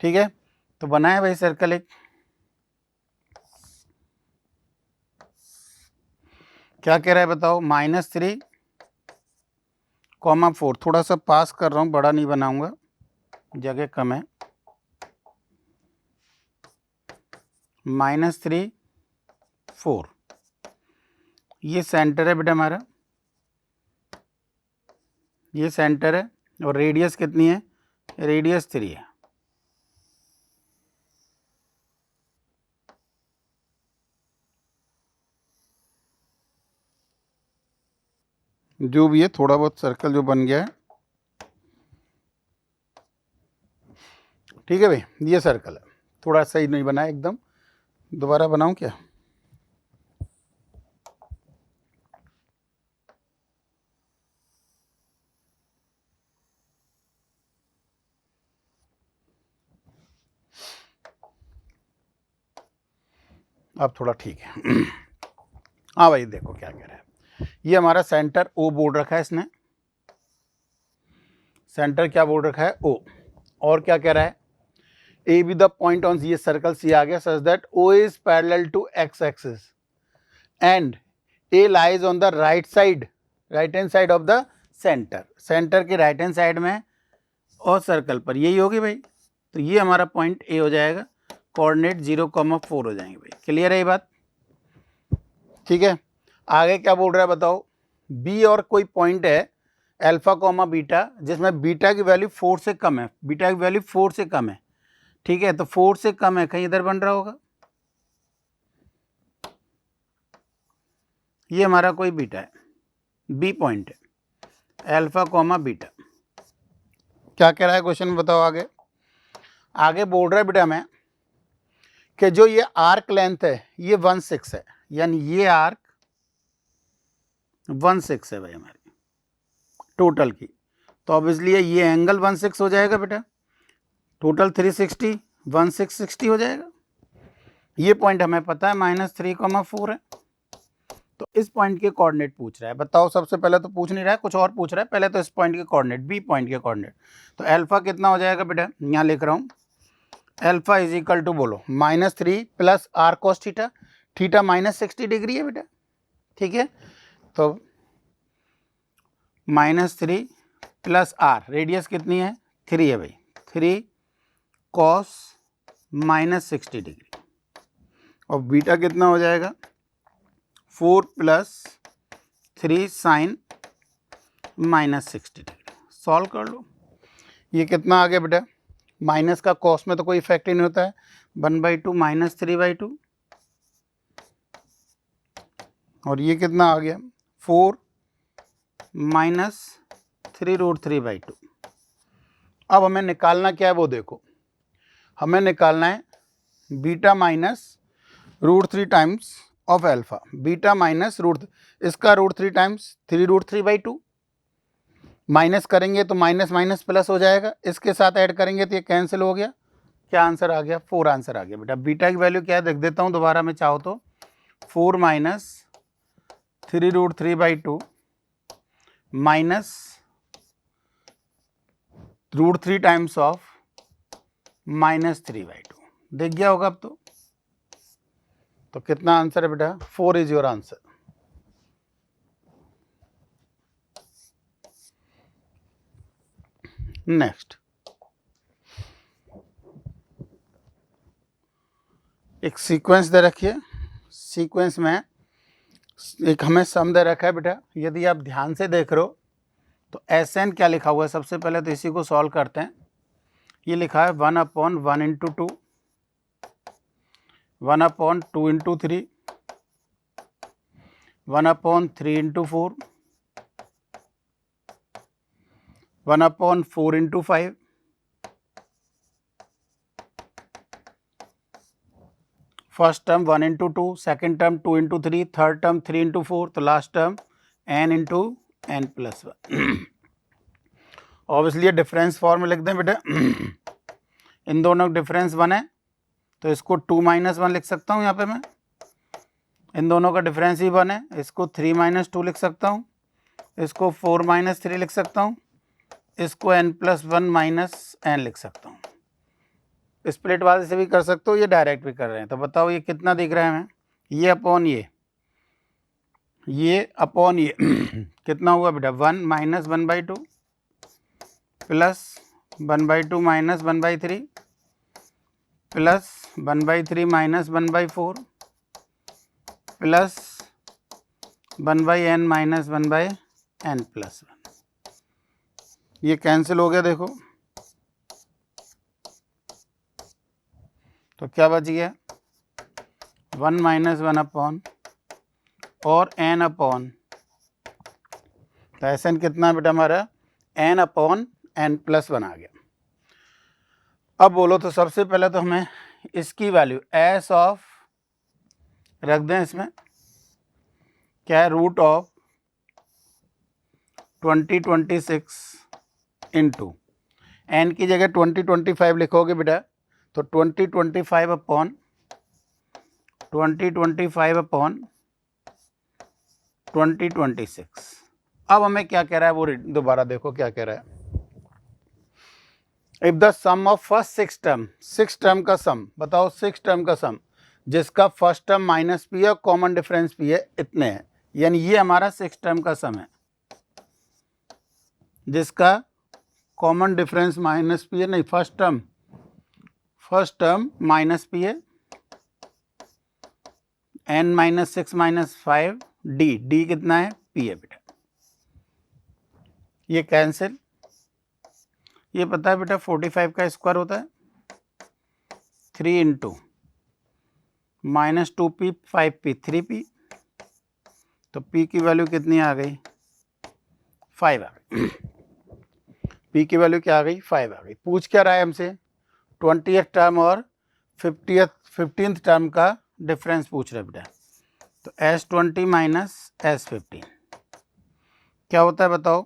ठीक है, तो बनाए भाई सर्कल एक। क्या कह रहा है बताओ? -3, 4, थोड़ा सा पास कर रहा हूँ, बड़ा नहीं बनाऊंगा, जगह कम है। -3 4, ये सेंटर है बेटा हमारा, ये सेंटर है और रेडियस कितनी है? रेडियस 3 है। जो भी है थोड़ा बहुत सर्कल जो बन गया है, ठीक है भाई, ये सर्कल है, थोड़ा सही नहीं बना है एकदम, दोबारा बनाऊं क्या? अब थोड़ा ठीक है। हाँ भाई देखो क्या कह रहा है, ये हमारा सेंटर ओ बोर्ड रखा है इसने, सेंटर क्या बोर्ड रखा है? ओ। और क्या कह रहा है? A B the point on ये सर्कल सी आ गया such that O is parallel to x axis and A lies on the right side, right hand side of the centre, centre के राइट हैंड साइड में और circle पर, यही होगी भाई। तो ये हमारा पॉइंट ए हो जाएगा, कोऑर्डिनेट 0,4 हो जाएंगे भाई। क्लियर है ये बात? ठीक है, आगे क्या बोल रहा है बताओ। बी और कोई पॉइंट है अल्फा कॉमा बीटा, जिसमें बीटा की वैल्यू 4 से कम है, बीटा की वैल्यू 4 से कम है। ठीक है, तो 4 से कम है, कहीं इधर बन रहा होगा, ये हमारा कोई बीटा है, बी पॉइंट है, अल्फा कॉमा बीटा। क्या कह रहा है क्वेश्चन में बताओ आगे। आगे बोल रहा है बेटा हमें कि जो ये आर्क लेंथ है ये 1/6 है, यानी ये आर्क 1/6 है भाई हमारी टोटल की। तो ऑब्वियसली ये एंगल 1/6 हो जाएगा बेटा, टोटल 360, 1/6 हो जाएगा। ये पॉइंट हमें पता है -3,4 है। तो इस पॉइंट के कोऑर्डिनेट पूछ रहा है, बताओ। सबसे पहले तो पूछ नहीं रहा है, कुछ और पूछ रहा है, पहले तो इस पॉइंट के कोऑर्डिनेट, बी पॉइंट के कोऑर्डिनेट। तो अल्फा कितना हो जाएगा बेटा, यहाँ लिख रहा हूँ, अल्फा इज इक्वल टू बोलो -3 plus r cos theta, theta -60 degree है बेटा। ठीक है, तो -3 प्लस आर, रेडियस कितनी है 3 है भाई, 3 कॉस -60 डिग्री, और बीटा कितना हो जाएगा 4 + 3 साइन -60 डिग्री। सॉल्व कर लो, ये कितना आ गया बेटा, माइनस का कॉस में तो कोई इफेक्ट ही नहीं होता है, 1/2 -3/2, और ये कितना आ गया 4 - 3√3/2। अब हमें निकालना क्या है वो देखो, हमें निकालना है beta -√3 times of alpha, beta minus root, इसका √3 टाइम्स 3√3/2, माइनस करेंगे तो माइनस माइनस प्लस हो जाएगा, इसके साथ ऐड करेंगे तो ये कैंसिल हो गया। क्या आंसर आ गया, 4 आंसर आ गया बेटा। बीटा की वैल्यू क्या है देख देता हूँ दोबारा मैं चाहो तो, 4 - 3√3/2 माइनस √3 टाइम्स ऑफ -3/2, देख गया होगा अब तो कितना आंसर है बेटा, 4 इज योर आंसर। नेक्स्ट, एक सीक्वेंस दे रखी है, सीक्वेंस में एक हमें सम दे रखा है बेटा। यदि आप ध्यान से देख रहे हो तो SN क्या लिखा हुआ है, सबसे पहले तो इसी को सॉल्व करते हैं। ये लिखा है 1/1 × 2, 1/2 × 3, 1/3 × 4, 1/4 × 5, first term 1 × 2, second term 2 × 3, third term 3 × 4, तो last term n × n+1। Obviously difference form में लिख दें बेटा, इन दोनों का डिफरेंस 1 है तो इसको 2 - 1 लिख सकता हूँ यहाँ पे मैं, इन दोनों का डिफरेंस ही 1 है, इसको 3 - 2 लिख सकता हूँ, इसको 4 - 3 लिख सकता हूँ, इसको n+1 - n लिख सकता हूँ। स्प्लिट वाले से भी कर सकते हो, ये डायरेक्ट भी कर रहे हैं। तो बताओ ये कितना दिख रहा है हमें, ये अपॉन ये अपॉन ये कितना हुआ बेटा, 1 - 1/2 plus 1/2 - 1/3 plus 1/3 - 1/4 plus 1/n - 1/n+1। ये कैंसिल हो गया देखो, तो क्या बच गया 1 - 1 अपॉन और n अपॉन, तो SN कितना बेटा हमारा n/n+1 आ गया। अब बोलो तो सबसे पहले तो हमें इसकी वैल्यू s ऑफ रख दें, इसमें क्या है √2026 इंटू n की जगह 2025 लिखोगे बेटा, तो 2025 अपॉन 2026। अब हमें क्या कह रहा है वो दोबारा देखो क्या कह रहा है, if the sum of first 6 term, 6 term का सम बताओ, 6 टर्म का सम जिसका फर्स्ट टर्म -p है, कॉमन डिफरेंस p है, इतने हैं, यानी ये हमारा 6 टर्म का सम है। जिसका कॉमन डिफरेंस माइनस पी है, नहीं फर्स्ट टर्म माइनस पी है, n माइनस 6 माइनस 5 डी कितना है, पी है बेटा। ये कैंसिल, ये पता है बेटा 45 का स्क्वायर होता है 3 into minus 2p 5p 3p, तो p की वैल्यू कितनी आ गई, 5 आ गई। p की वैल्यू क्या आ गई, 5 आ गई। पूछ क्या रहा है हमसे, 20th टर्म और 15th टर्म का डिफरेंस पूछ रहा है बेटा। तो S20 माइनस S15 क्या होता है बताओ,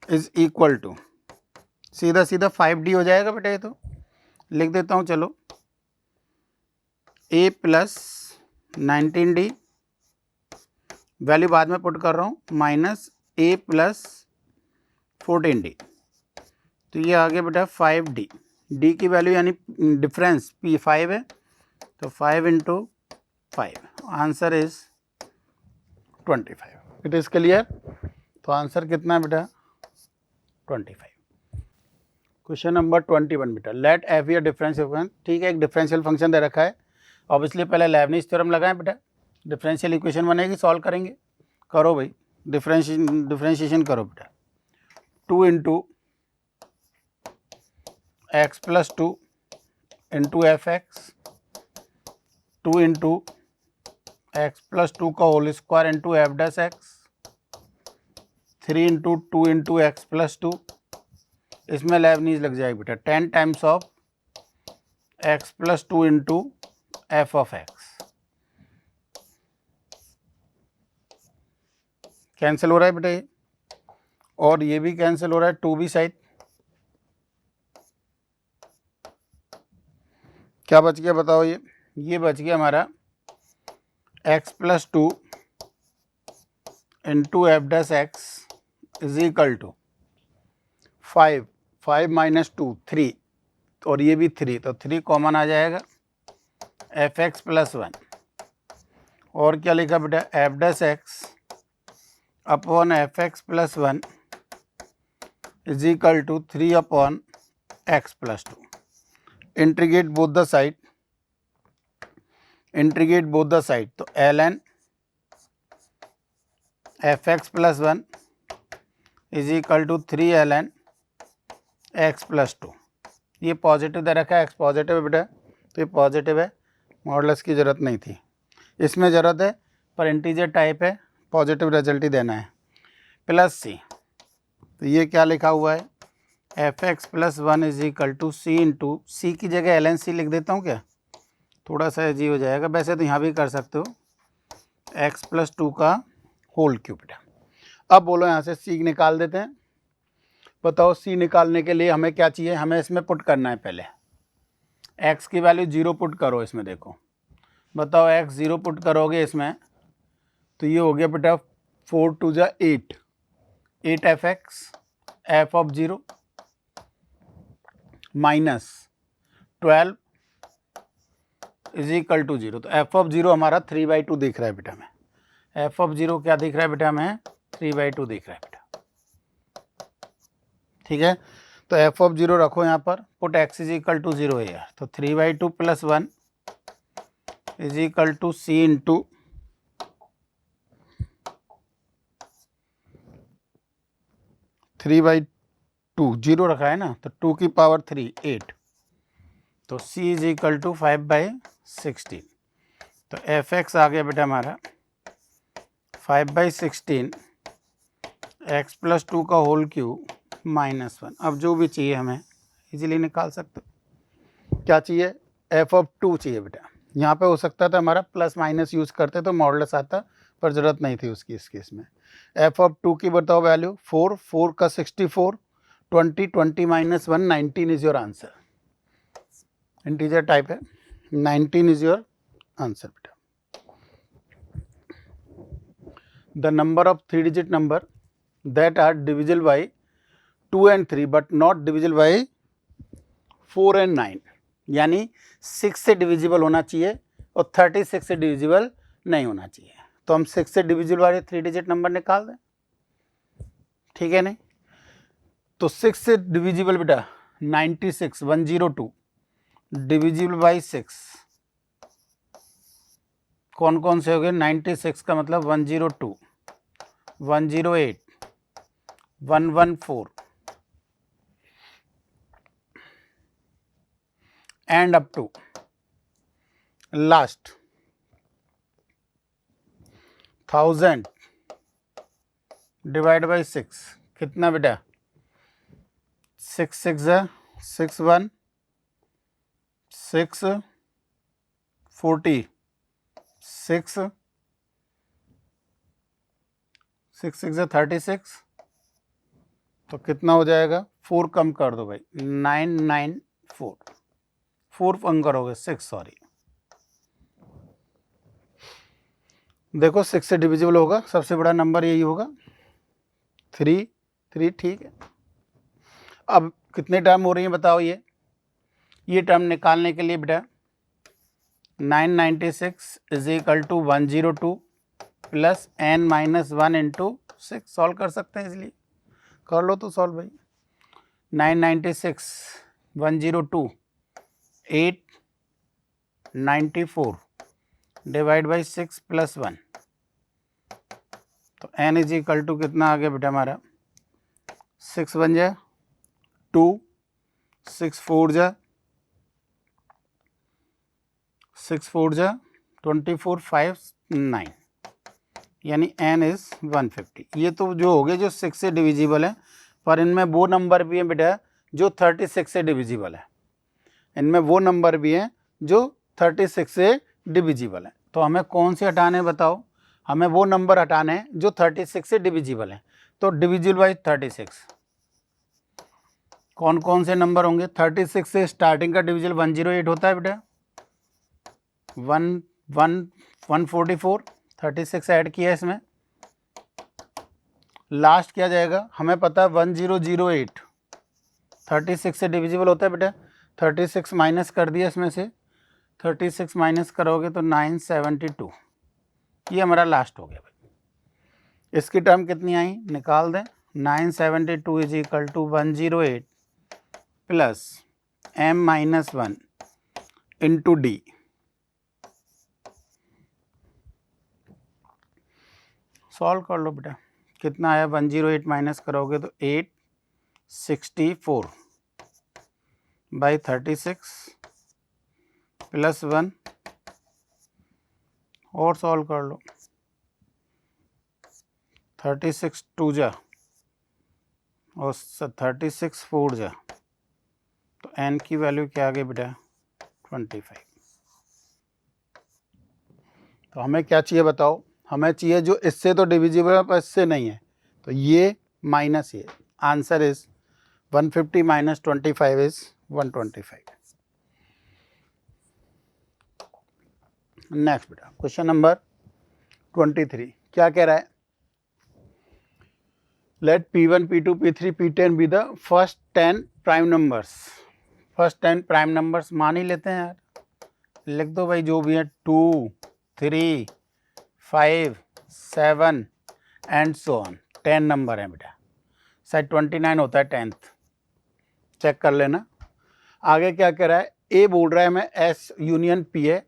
इज इक्वल टू, सीधा सीधा 5D हो जाएगा बेटा। ये तो लिख देता हूँ, चलो a प्लस 19D, वैल्यू बाद में पुट कर रहा हूँ, माइनस a प्लस 14D, तो ये आ गया बेटा 5D। D की वैल्यू यानी डिफरेंस P 5 है, तो 5 इंटू 5, answer is 25। It is clear. तो आंसर कितना है बेटा, 25। क्वेश्चन नंबर 21 बेटा, let f be a differential function. ठीक है, एक डिफरेंशियल फंक्शन दे रखा है, ऑब्वियसली पहले लेबनिज़ थ्योरम लगाएं बेटा, डिफरेंशियल इक्वेशन बनेगी, सॉल्व करेंगे। करो भाई, डिफरेंशिएशन करो बेटा। 2 into x plus 2 into f x, 2 into x plus 2 का whole square into f dash x, 3 into 2 into x plus 2, इसमें लेबनीज लग जाएगी बेटा 10 times of x plus 2 into f of x. Cancel हो रहा है बेटा ये, और ये भी कैंसिल हो रहा है, 2b साइड। क्या बच गया बताओ, ये बच गया हमारा x plus 2 into f dash x is equal to 5 minus 2 3, और ये भी 3, तो 3 कॉमन आ जाएगा, एफ एक्स प्लस 1, और क्या लिखा बेटा, f dash x upon f x plus 1 is equal to 3 upon x plus 2। Integrate both the side, तो ln f x plus 1 is equal to 3 ln x plus 2। ये positive दे रखा है, x positive है बेटा, तो ये पॉजिटिव है, modulus की ज़रूरत नहीं थी, इसमें ज़रूरत है, पर इंटीजर टाइप है, पॉजिटिव रिजल्ट ही देना है। प्लस सी, तो ये क्या लिखा हुआ है, F x plus 1 is equal to C into, C की जगह ln c लिख देता हूँ क्या, थोड़ा सा अजीब हो जाएगा, वैसे तो यहाँ भी कर सकते हो, एक्स प्लस 2 का होल क्यूब बेटा। अब बोलो यहाँ से c निकाल देते हैं। बताओ c निकालने के लिए हमें क्या चाहिए, हमें इसमें पुट करना है, पहले x की वैल्यू 0 पुट करो इसमें। देखो बताओ x 0 पुट करोगे इसमें, तो ये हो गया बेटा 4 2 जा 8 f x f of 0 minus 12 is equal to 0, तो एफ ऑफ 0 हमारा 3/2 दिख रहा है बेटा हमें, एफ ऑफ 0 क्या दिख रहा है बेटा हमें, 3/2 दिख रहा है बेटा। ठीक है, तो एफ ऑफ 0 रखो यहाँ पर, put x is equal to 0 है यार, तो 3/2 plus 1 is equal to C into 3/2, 0 रखा है ना, तो 2 की पावर 3 8, तो c इज इक्वल टू 5/16, तो एफ एक्स आ गया बेटा हमारा 5/16 एक्स प्लस 2 का होल क्यूब माइनस 1। अब जो भी चाहिए हमें इजीली निकाल सकते हो। क्या चाहिए, एफ ऑफ 2 चाहिए बेटा। यहाँ पे हो सकता था हमारा प्लस माइनस यूज़ करते तो मॉडुलस आता, पर ज़रूरत नहीं थी उसकी इस केस में। एफ ऑफ 2 की बताओ वैल्यू, 4 का 64, 20 minus 1 19 is your answer. Integer type है, 19 इज योर आंसर बेटा। The number of 3 digit number that are divisible by 2 and 3 but not divisible by 4 and 9, यानी 6 से डिविजिबल होना चाहिए और 36 से डिविजिबल नहीं होना चाहिए। तो हम 6 से डिविजिबल वाले 3 डिजिट नंबर निकाल दें। ठीक है नहीं। तो 6 से डिविजिबल बेटा 96 102 डिविजिबल बाई 6 कौन कौन से हो गए? 96 का मतलब 102 108 114 and up to last 1000 divide by 6 कितना बेटा? 6 6 6 1 6 40 6 6 6 36 तो कितना हो जाएगा? 4 कम कर दो भाई 994 4 कम करोगे 6 सॉरी। देखो 6 से डिविजिबल होगा, सबसे बड़ा नंबर यही होगा 3 3 ठीक है। अब कितने टर्म हो रही हैं बताओ? ये टर्म निकालने के लिए बेटा 996 is equal to 102 plus n minus 1 into 6 solve कर सकते हैं, इसलिए कर लो तो सॉल्व भाई। 996 102 894 डिवाइड बाई 6 प्लस 1 तो n इज इक्वल टू कितना आ गया बेटा हमारा? 6 1 जा 2 6 4 जा 6 4 जा 24 5 9 यानी n इज 150। ये तो जो हो गए जो 6 से डिविजिबल है, पर इनमें वो नंबर भी हैं बेटा जो 36 से डिविजिबल है। इनमें वो नंबर भी हैं जो 36 से डिविजिबल है। तो हमें कौन से हटाने बताओ? हमें वो नंबर हटाने हैं जो 36 से डिविजिबल हैं। तो डिविजिबल बाई 36 कौन कौन से नंबर होंगे? 36 से स्टार्टिंग का डिविजिबल 108 होता है बेटा 144 36 ऐड किया इसमें। लास्ट क्या जाएगा? हमें पता है 1008 36 से डिविजिबल होता है बेटा। 36 माइनस कर दिया इसमें से, 36 माइनस करोगे तो 972। ये हमारा लास्ट हो गया भाई। इसकी टर्म कितनी आई निकाल दें। 972 is equal to 108 plus m minus 1 into d. Solve कर लो बेटा, कितना आया? 108 माइनस करोगे तो 864 बाई 36 प्लस 1 और सॉल्व कर लो। 36 2 जा और 36 4 जा तो n की वैल्यू क्या आ गई बेटा? 25। तो हमें क्या चाहिए बताओ? हमें चाहिए जो इससे तो डिविजिबल है पर इससे नहीं है, तो ये माइनस ये। Answer is 150 minus 25 is 125। Next बेटा क्वेश्चन नंबर 23 क्या कह रहा है? Let P1 P2 P3 P10 be the first 10 prime numbers. First 10 prime numbers मान ही लेते हैं यार, लिख दो भाई जो भी है 2 3 5 7 एंड सो ऑन। 10 नंबर है बेटा, शायद 29 होता है 10th, चेक कर लेना। आगे क्या कह रहा है? ए बोल रहा है हमें S यूनियन P है।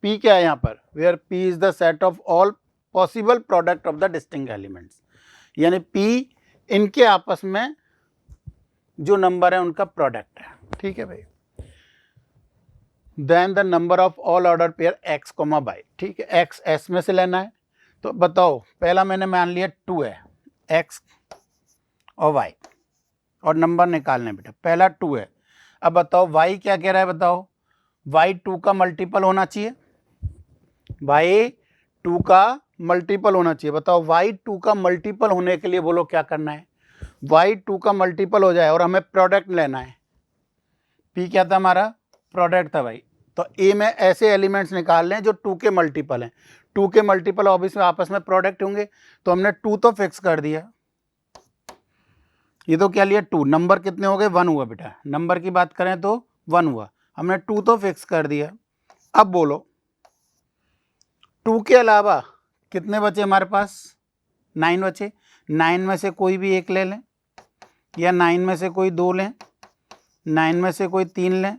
P क्या है यहाँ पर? Where P is the set of all possible product of the distinct elements, यानी P इनके आपस में जो नंबर है उनका प्रोडक्ट है। ठीक है भाई। Then the number of all order pair x, y। ठीक है, x s में से लेना है। तो बताओ, पहला मैंने मान लिया 2 है, x और y, और नंबर निकालने बेटा। पहला 2 है। अब बताओ y क्या कह रहा है? बताओ y 2 का मल्टीपल होना चाहिए, y 2 का मल्टीपल होना चाहिए। बताओ y 2 का मल्टीपल होने के लिए बोलो क्या करना है? y 2 का मल्टीपल हो जाए और हमें प्रोडक्ट लेना है। p क्या था हमारा? प्रोडक्ट था भाई। तो a में ऐसे एलिमेंट्स निकाल लें जो 2 के मल्टीपल हैं। 2 के मल्टीपल ऑब्वियसली आपस में प्रोडक्ट होंगे, तो हमने 2 तो फिक्स कर दिया। ये तो क्या लिया? 2। नंबर कितने हो गए? 1 हुआ बेटा। नंबर की बात करें तो 1 हुआ, हमने 2 तो फिक्स कर दिया। अब बोलो 2 के अलावा कितने बचे हमारे पास? 9 बचे। 9 में से कोई भी एक ले लें, या 9 में से कोई 2 लें, 9 में से कोई 3 लें,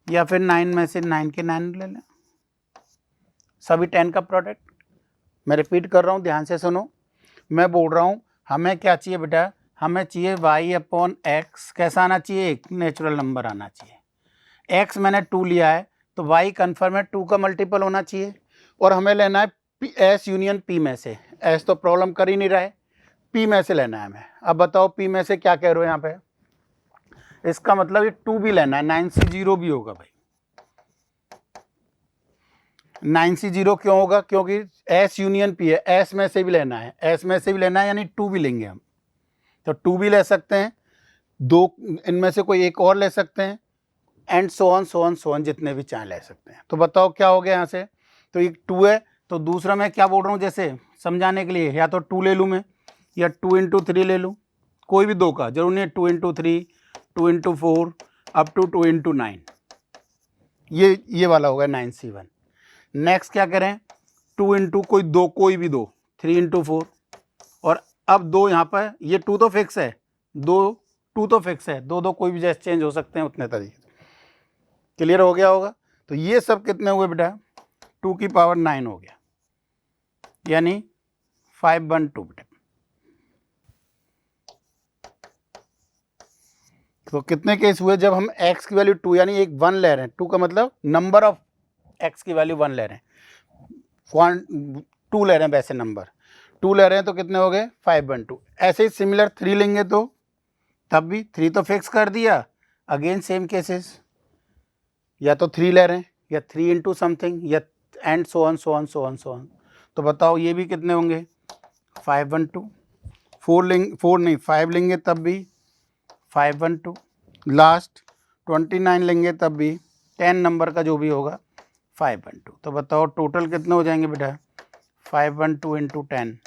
या फिर 9 में से 9 के 9 ले लें, सभी 10 का प्रोडक्ट। मैं रिपीट कर रहा हूँ, ध्यान से सुनो। मैं बोल रहा हूँ हमें क्या चाहिए बेटा, हमें चाहिए y/x कैसा आना चाहिए, एक नेचुरल नंबर आना चाहिए। x मैंने 2 लिया है तो y कन्फर्म है 2 का मल्टीपल होना चाहिए, और हमें लेना है s यूनियन p में से। s तो प्रॉब्लम कर ही नहीं रहा है, p में से लेना है हमें। अब बताओ p में से क्या कह रहे हो यहाँ पे, इसका मतलब ये 2 भी लेना है, 9C0 भी होगा भाई। 9C0 क्यों होगा, क्योंकि S यूनियन P है, S में से भी लेना है, S में से भी लेना है, यानी 2 भी लेंगे हम। तो 2 भी ले सकते हैं, 2 इनमें से कोई एक और ले सकते हैं, एंड सो ऑन जितने भी चाहे ले सकते हैं। तो बताओ क्या हो गया यहाँ से, तो एक 2 है, तो दूसरा मैं क्या बोल रहा हूँ, जैसे समझाने के लिए, या तो 2 ले लूँ मैं, या 2 × 3 ले लूँ, कोई भी 2 का जरूर नहीं है, 2 × 3, 2 × 4 अप टू 2 × 9, ये वाला होगा 9C1। नेक्स्ट क्या करें, 2 × कोई 2, कोई भी 2, 3 × 4, और अब 2 यहाँ पर, ये 2 तो फिक्स है, 2 तो फिक्स है, 2 कोई भी जैसे चेंज हो सकते हैं उतने तरीके। क्लियर हो गया होगा। तो ये सब कितने हुए बेटा, 2 की पावर 9 हो गया, यानी 512 बेटा। तो कितने केस हुए, जब हम x की वैल्यू 2 यानी एक 1 ले रहे हैं, 2 का मतलब नंबर ऑफ x की वैल्यू 1 ले रहे हैं, 2 ले रहे हैं, वैसे नंबर 2 ले रहे हैं, तो कितने हो गए 512। ऐसे ही सिमिलर 3 लेंगे तो तब भी 3 तो फिक्स कर दिया, अगेन सेम केसेस, या तो 3 ले रहे हैं, या 3 × समथिंग, या एंड सो ऑन। तो बताओ ये भी कितने होंगे 512। 4 नहीं 5 लेंगे तब भी 512, लास्ट 29 लेंगे तब भी 10 नंबर का जो भी होगा 512। तो बताओ टोटल कितने हो जाएंगे बेटा, 512 × 10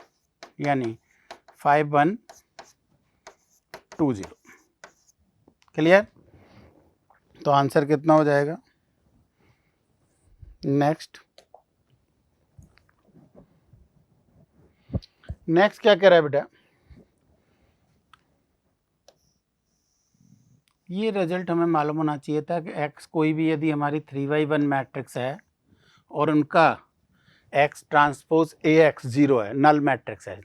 यानी 5120। क्लियर। तो आंसर कितना हो जाएगा। नेक्स्ट क्या कह रहा है बेटा, ये रिजल्ट हमें मालूम होना चाहिए था कि x कोई भी यदि हमारी 3/1 मैट्रिक्स है और उनका x ट्रांसपोज AX 0 है, नल मैट्रिक्स है,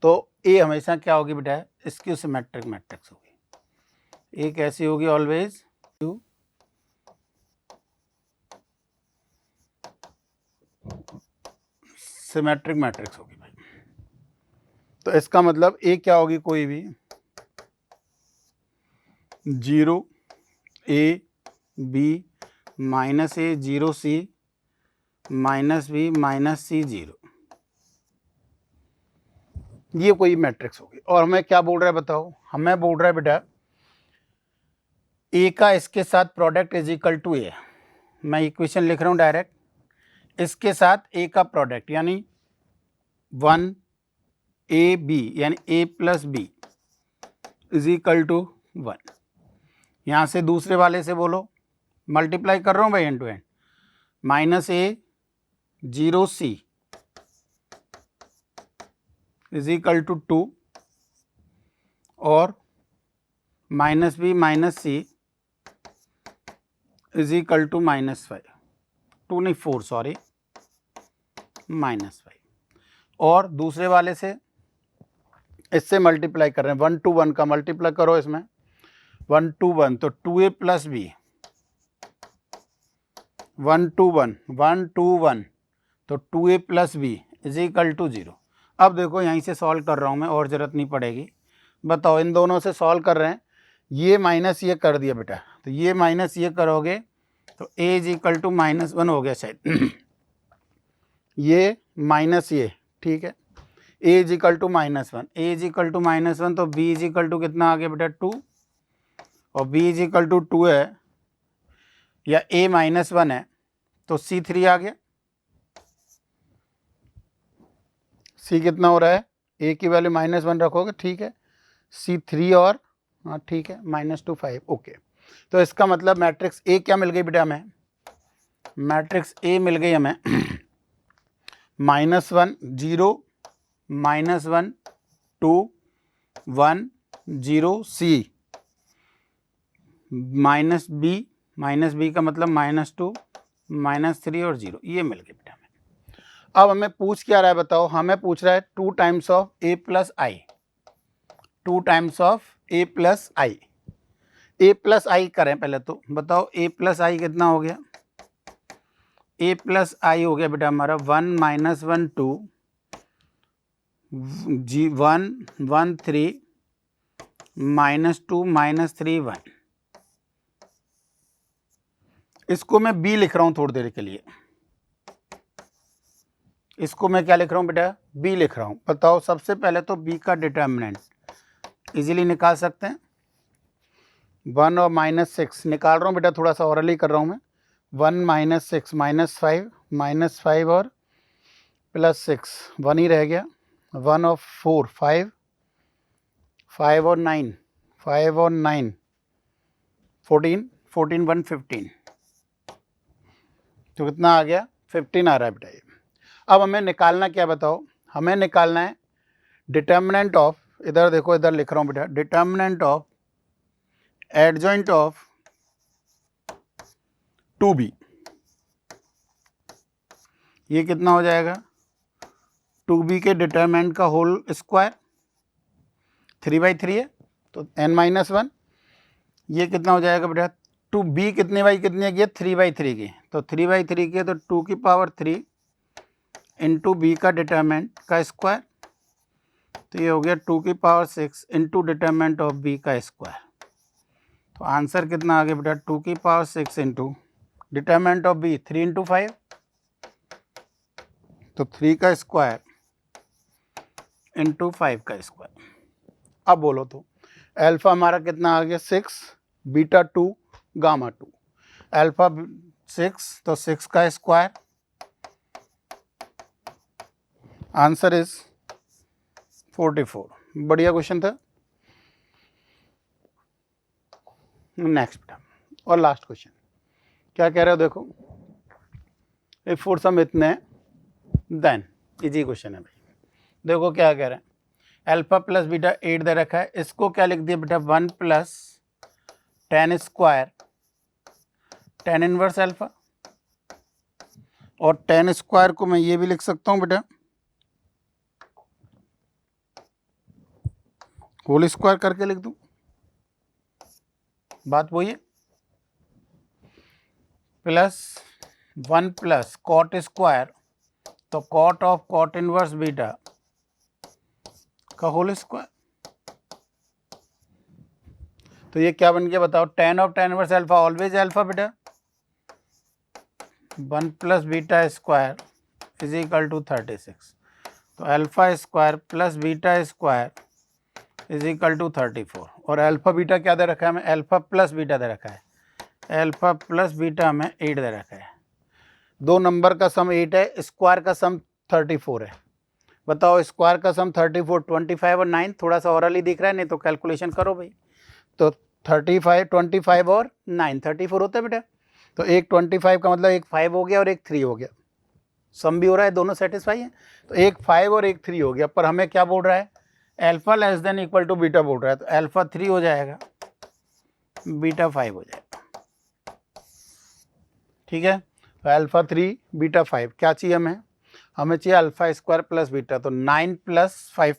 तो A हमेशा क्या होगी बेटा, स्क्यू सिमेट्रिक मैट्रिक्स होगी। A कैसी होगी, ऑलवेज सिमेट्रिक मैट्रिक्स होगी भाई। तो इसका मतलब A क्या होगी, कोई भी 0 A B -A 0 C -B -C 0, ये कोई मैट्रिक्स होगी। और हमें क्या बोल रहा है बताओ, हमें बोल रहा है बेटा A का इसके साथ product is equal to A। मैं इक्वेशन लिख रहा हूँ डायरेक्ट, इसके साथ A का प्रोडक्ट यानी 1AB यानी A + B is equal to 1। यहाँ से दूसरे वाले से बोलो, मल्टीप्लाई कर रहा हूँ भाई end to end, -A 0 C is equal to 2 और -B -C is equal to -5, 2 नहीं 4 सॉरी, -5। और दूसरे वाले से इससे मल्टीप्लाई कर रहे हैं, 1 to 1 का मल्टीप्लाई करो इसमें, 1 to 1 तो 2A + B, 1 to 1 तो 2A + B is equal to 0। अब देखो यहीं से सॉल्व कर रहा हूँ मैं, और ज़रूरत नहीं पड़ेगी। बताओ इन दोनों से सॉल्व कर रहे हैं, ये माइनस ये कर दिया बेटा, तो ये माइनस ये करोगे तो A इज इक्वल टू -1 हो गया शायद ये माइनस ये, ठीक है, A is equal to -1, A is equal to -1 तो B इज इक्वल टू कितना आ गया बेटा 2, और B इज इक्वल टू 2 है या A -1 है तो C3 आ गया। C कितना हो रहा है, A की वैल्यू -1 रखोगे, ठीक है, C3 और हाँ ठीक है -2 5, ओके। तो इसका मतलब मैट्रिक्स A क्या मिल गई बेटा हमें, मैट्रिक्स A मिल गई हमें -1 0 -1 2 1 0 C माइनस बी का मतलब -2 -3 और 0, ये मिल गया बेटा हमें। अब हमें पूछ क्या रहा है बताओ, हमें पूछ रहा है 2 times of a plus I, 2 times of a plus I. a plus I करें पहले तो, बताओ a प्लस आई कितना हो गया। a प्लस आई हो गया बेटा हमारा 1 -1 2 1 1 3 -2 -3 1। इसको मैं b लिख रहा हूं थोड़ी देर के लिए, इसको मैं क्या लिख रहा हूं बेटा, b लिख रहा हूं। बताओ सबसे पहले तो b का डिटर्मिनेंट इजीली निकाल सकते हैं, 1 और -6 निकाल रहा हूं बेटा, थोड़ा सा औरली कर रहा हूं मैं। 1 -6 -5 और +6 1 ही रह गया, 1 और 4 5 5 और 9 5 और 9 14 14 1 15, तो कितना आ गया 15 आ रहा है बेटा ये। अब हमें निकालना क्या बताओ, हमें निकालना है डिटर्मिनेंट ऑफ, इधर देखो इधर लिख रहा हूं बेटा, determinant of adjoint of 2b, ये कितना हो जाएगा 2b के डिटर्मिनेंट का होल स्क्वायर, 3/3 है तो n-1, ये कितना हो जाएगा बेटा 2b कितने बाई कितने की है 3/3 की, तो 3/3 की है तो 2 की पावर 3 इंटू बी का डिटर्मिनेंट का स्क्वायर, तो ये हो गया 2 की power 6 into determinant of B का स्क्वायर। तो आंसर कितना आ गया बेटा 2 की power 6 into determinant of B 3 into 5, तो 3 का स्क्वायर इंटू 5 का स्क्वायर। अब बोलो तो अल्फा हमारा कितना आ गया 6, बीटा 2 गामा 2, अल्फा 6 तो 6 का स्क्वायर, आंसर इज 44। बढ़िया क्वेश्चन था। नेक्स्ट बेटा और लास्ट क्वेश्चन क्या कह रहे हो देखो, इफ फॉर सम इतने देन, इजी क्वेश्चन है भाई। देखो क्या कह रहे हैं, अल्फा प्लस बीटा 8 दे रखा है, इसको क्या लिख दिया बेटा 1 plus tan square tan inverse alpha, और tan स्क्वायर को मैं ये भी लिख सकता हूं बेटा होल स्क्वायर करके लिख दूं, बात वही है, प्लस 1 प्लस कॉट स्क्वायर, तो cot of cot inverse beta का होल स्क्वायर, तो ये क्या बन गया बताओ, tan of tan inverse alpha always alpha बेटा, 1 plus beta square is equal to 36, तो अल्फा स्क्वायर plus beta square is equal to 34, और अल्फा बीटा क्या दे रखा है हमें, अल्फा प्लस बीटा दे रखा है, अल्फा प्लस बीटा हमें 8 दे रखा है, दो नंबर का सम 8 है, स्क्वायर का सम 34 है। बताओ स्क्वायर का सम 34, 25 और 9, थोड़ा सा औरली दिख रहा है, नहीं तो कैलकुलेशन करो भाई, तो 35 25 और 9 34 होता है बेटा, तो एक 25 का मतलब एक 5 हो गया और एक 3 हो गया, सम भी हो रहा है, दोनों सेटिस्फाई है, तो एक 5 और एक 3 हो गया, पर हमें क्या बोल रहा है alpha less than equal to beta बोल रहा है, तो अल्फा 3 हो जाएगा बीटा 5 हो जाएगा, ठीक है, तो अल्फा 3 बीटा 5 क्या चाहिए हमें चाहिए अल्फा स्क्वायर प्लस बीटा, तो 9 plus 5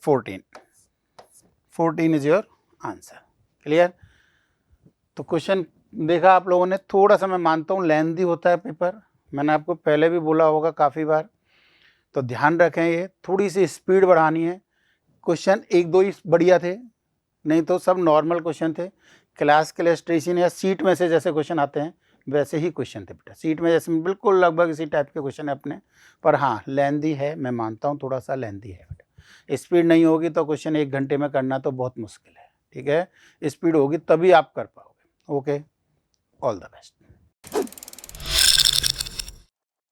14 is your answer. Clear. तो क्वेश्चन देखा आप लोगों ने, थोड़ा सा मैं मानता हूँ लेंथी होता है पेपर, मैंने आपको पहले भी बोला होगा काफ़ी बार, तो ध्यान रखें ये थोड़ी सी स्पीड बढ़ानी है। क्वेश्चन एक दो ही बढ़िया थे, नहीं तो सब नॉर्मल क्वेश्चन थे, क्लास के इलस्ट्रेशन या सीट में से जैसे क्वेश्चन आते हैं वैसे ही क्वेश्चन थे बेटा, सीट में जैसे बिल्कुल लगभग इसी टाइप के क्वेश्चन है अपने, पर हाँ लेंथी है, मैं मानता हूँ थोड़ा सा लेंथी है बेटा, स्पीड नहीं होगी तो क्वेश्चन 1 घंटे में करना तो बहुत मुश्किल है, ठीक है, स्पीड होगी तभी आप कर पाओगे। Okay, all the best.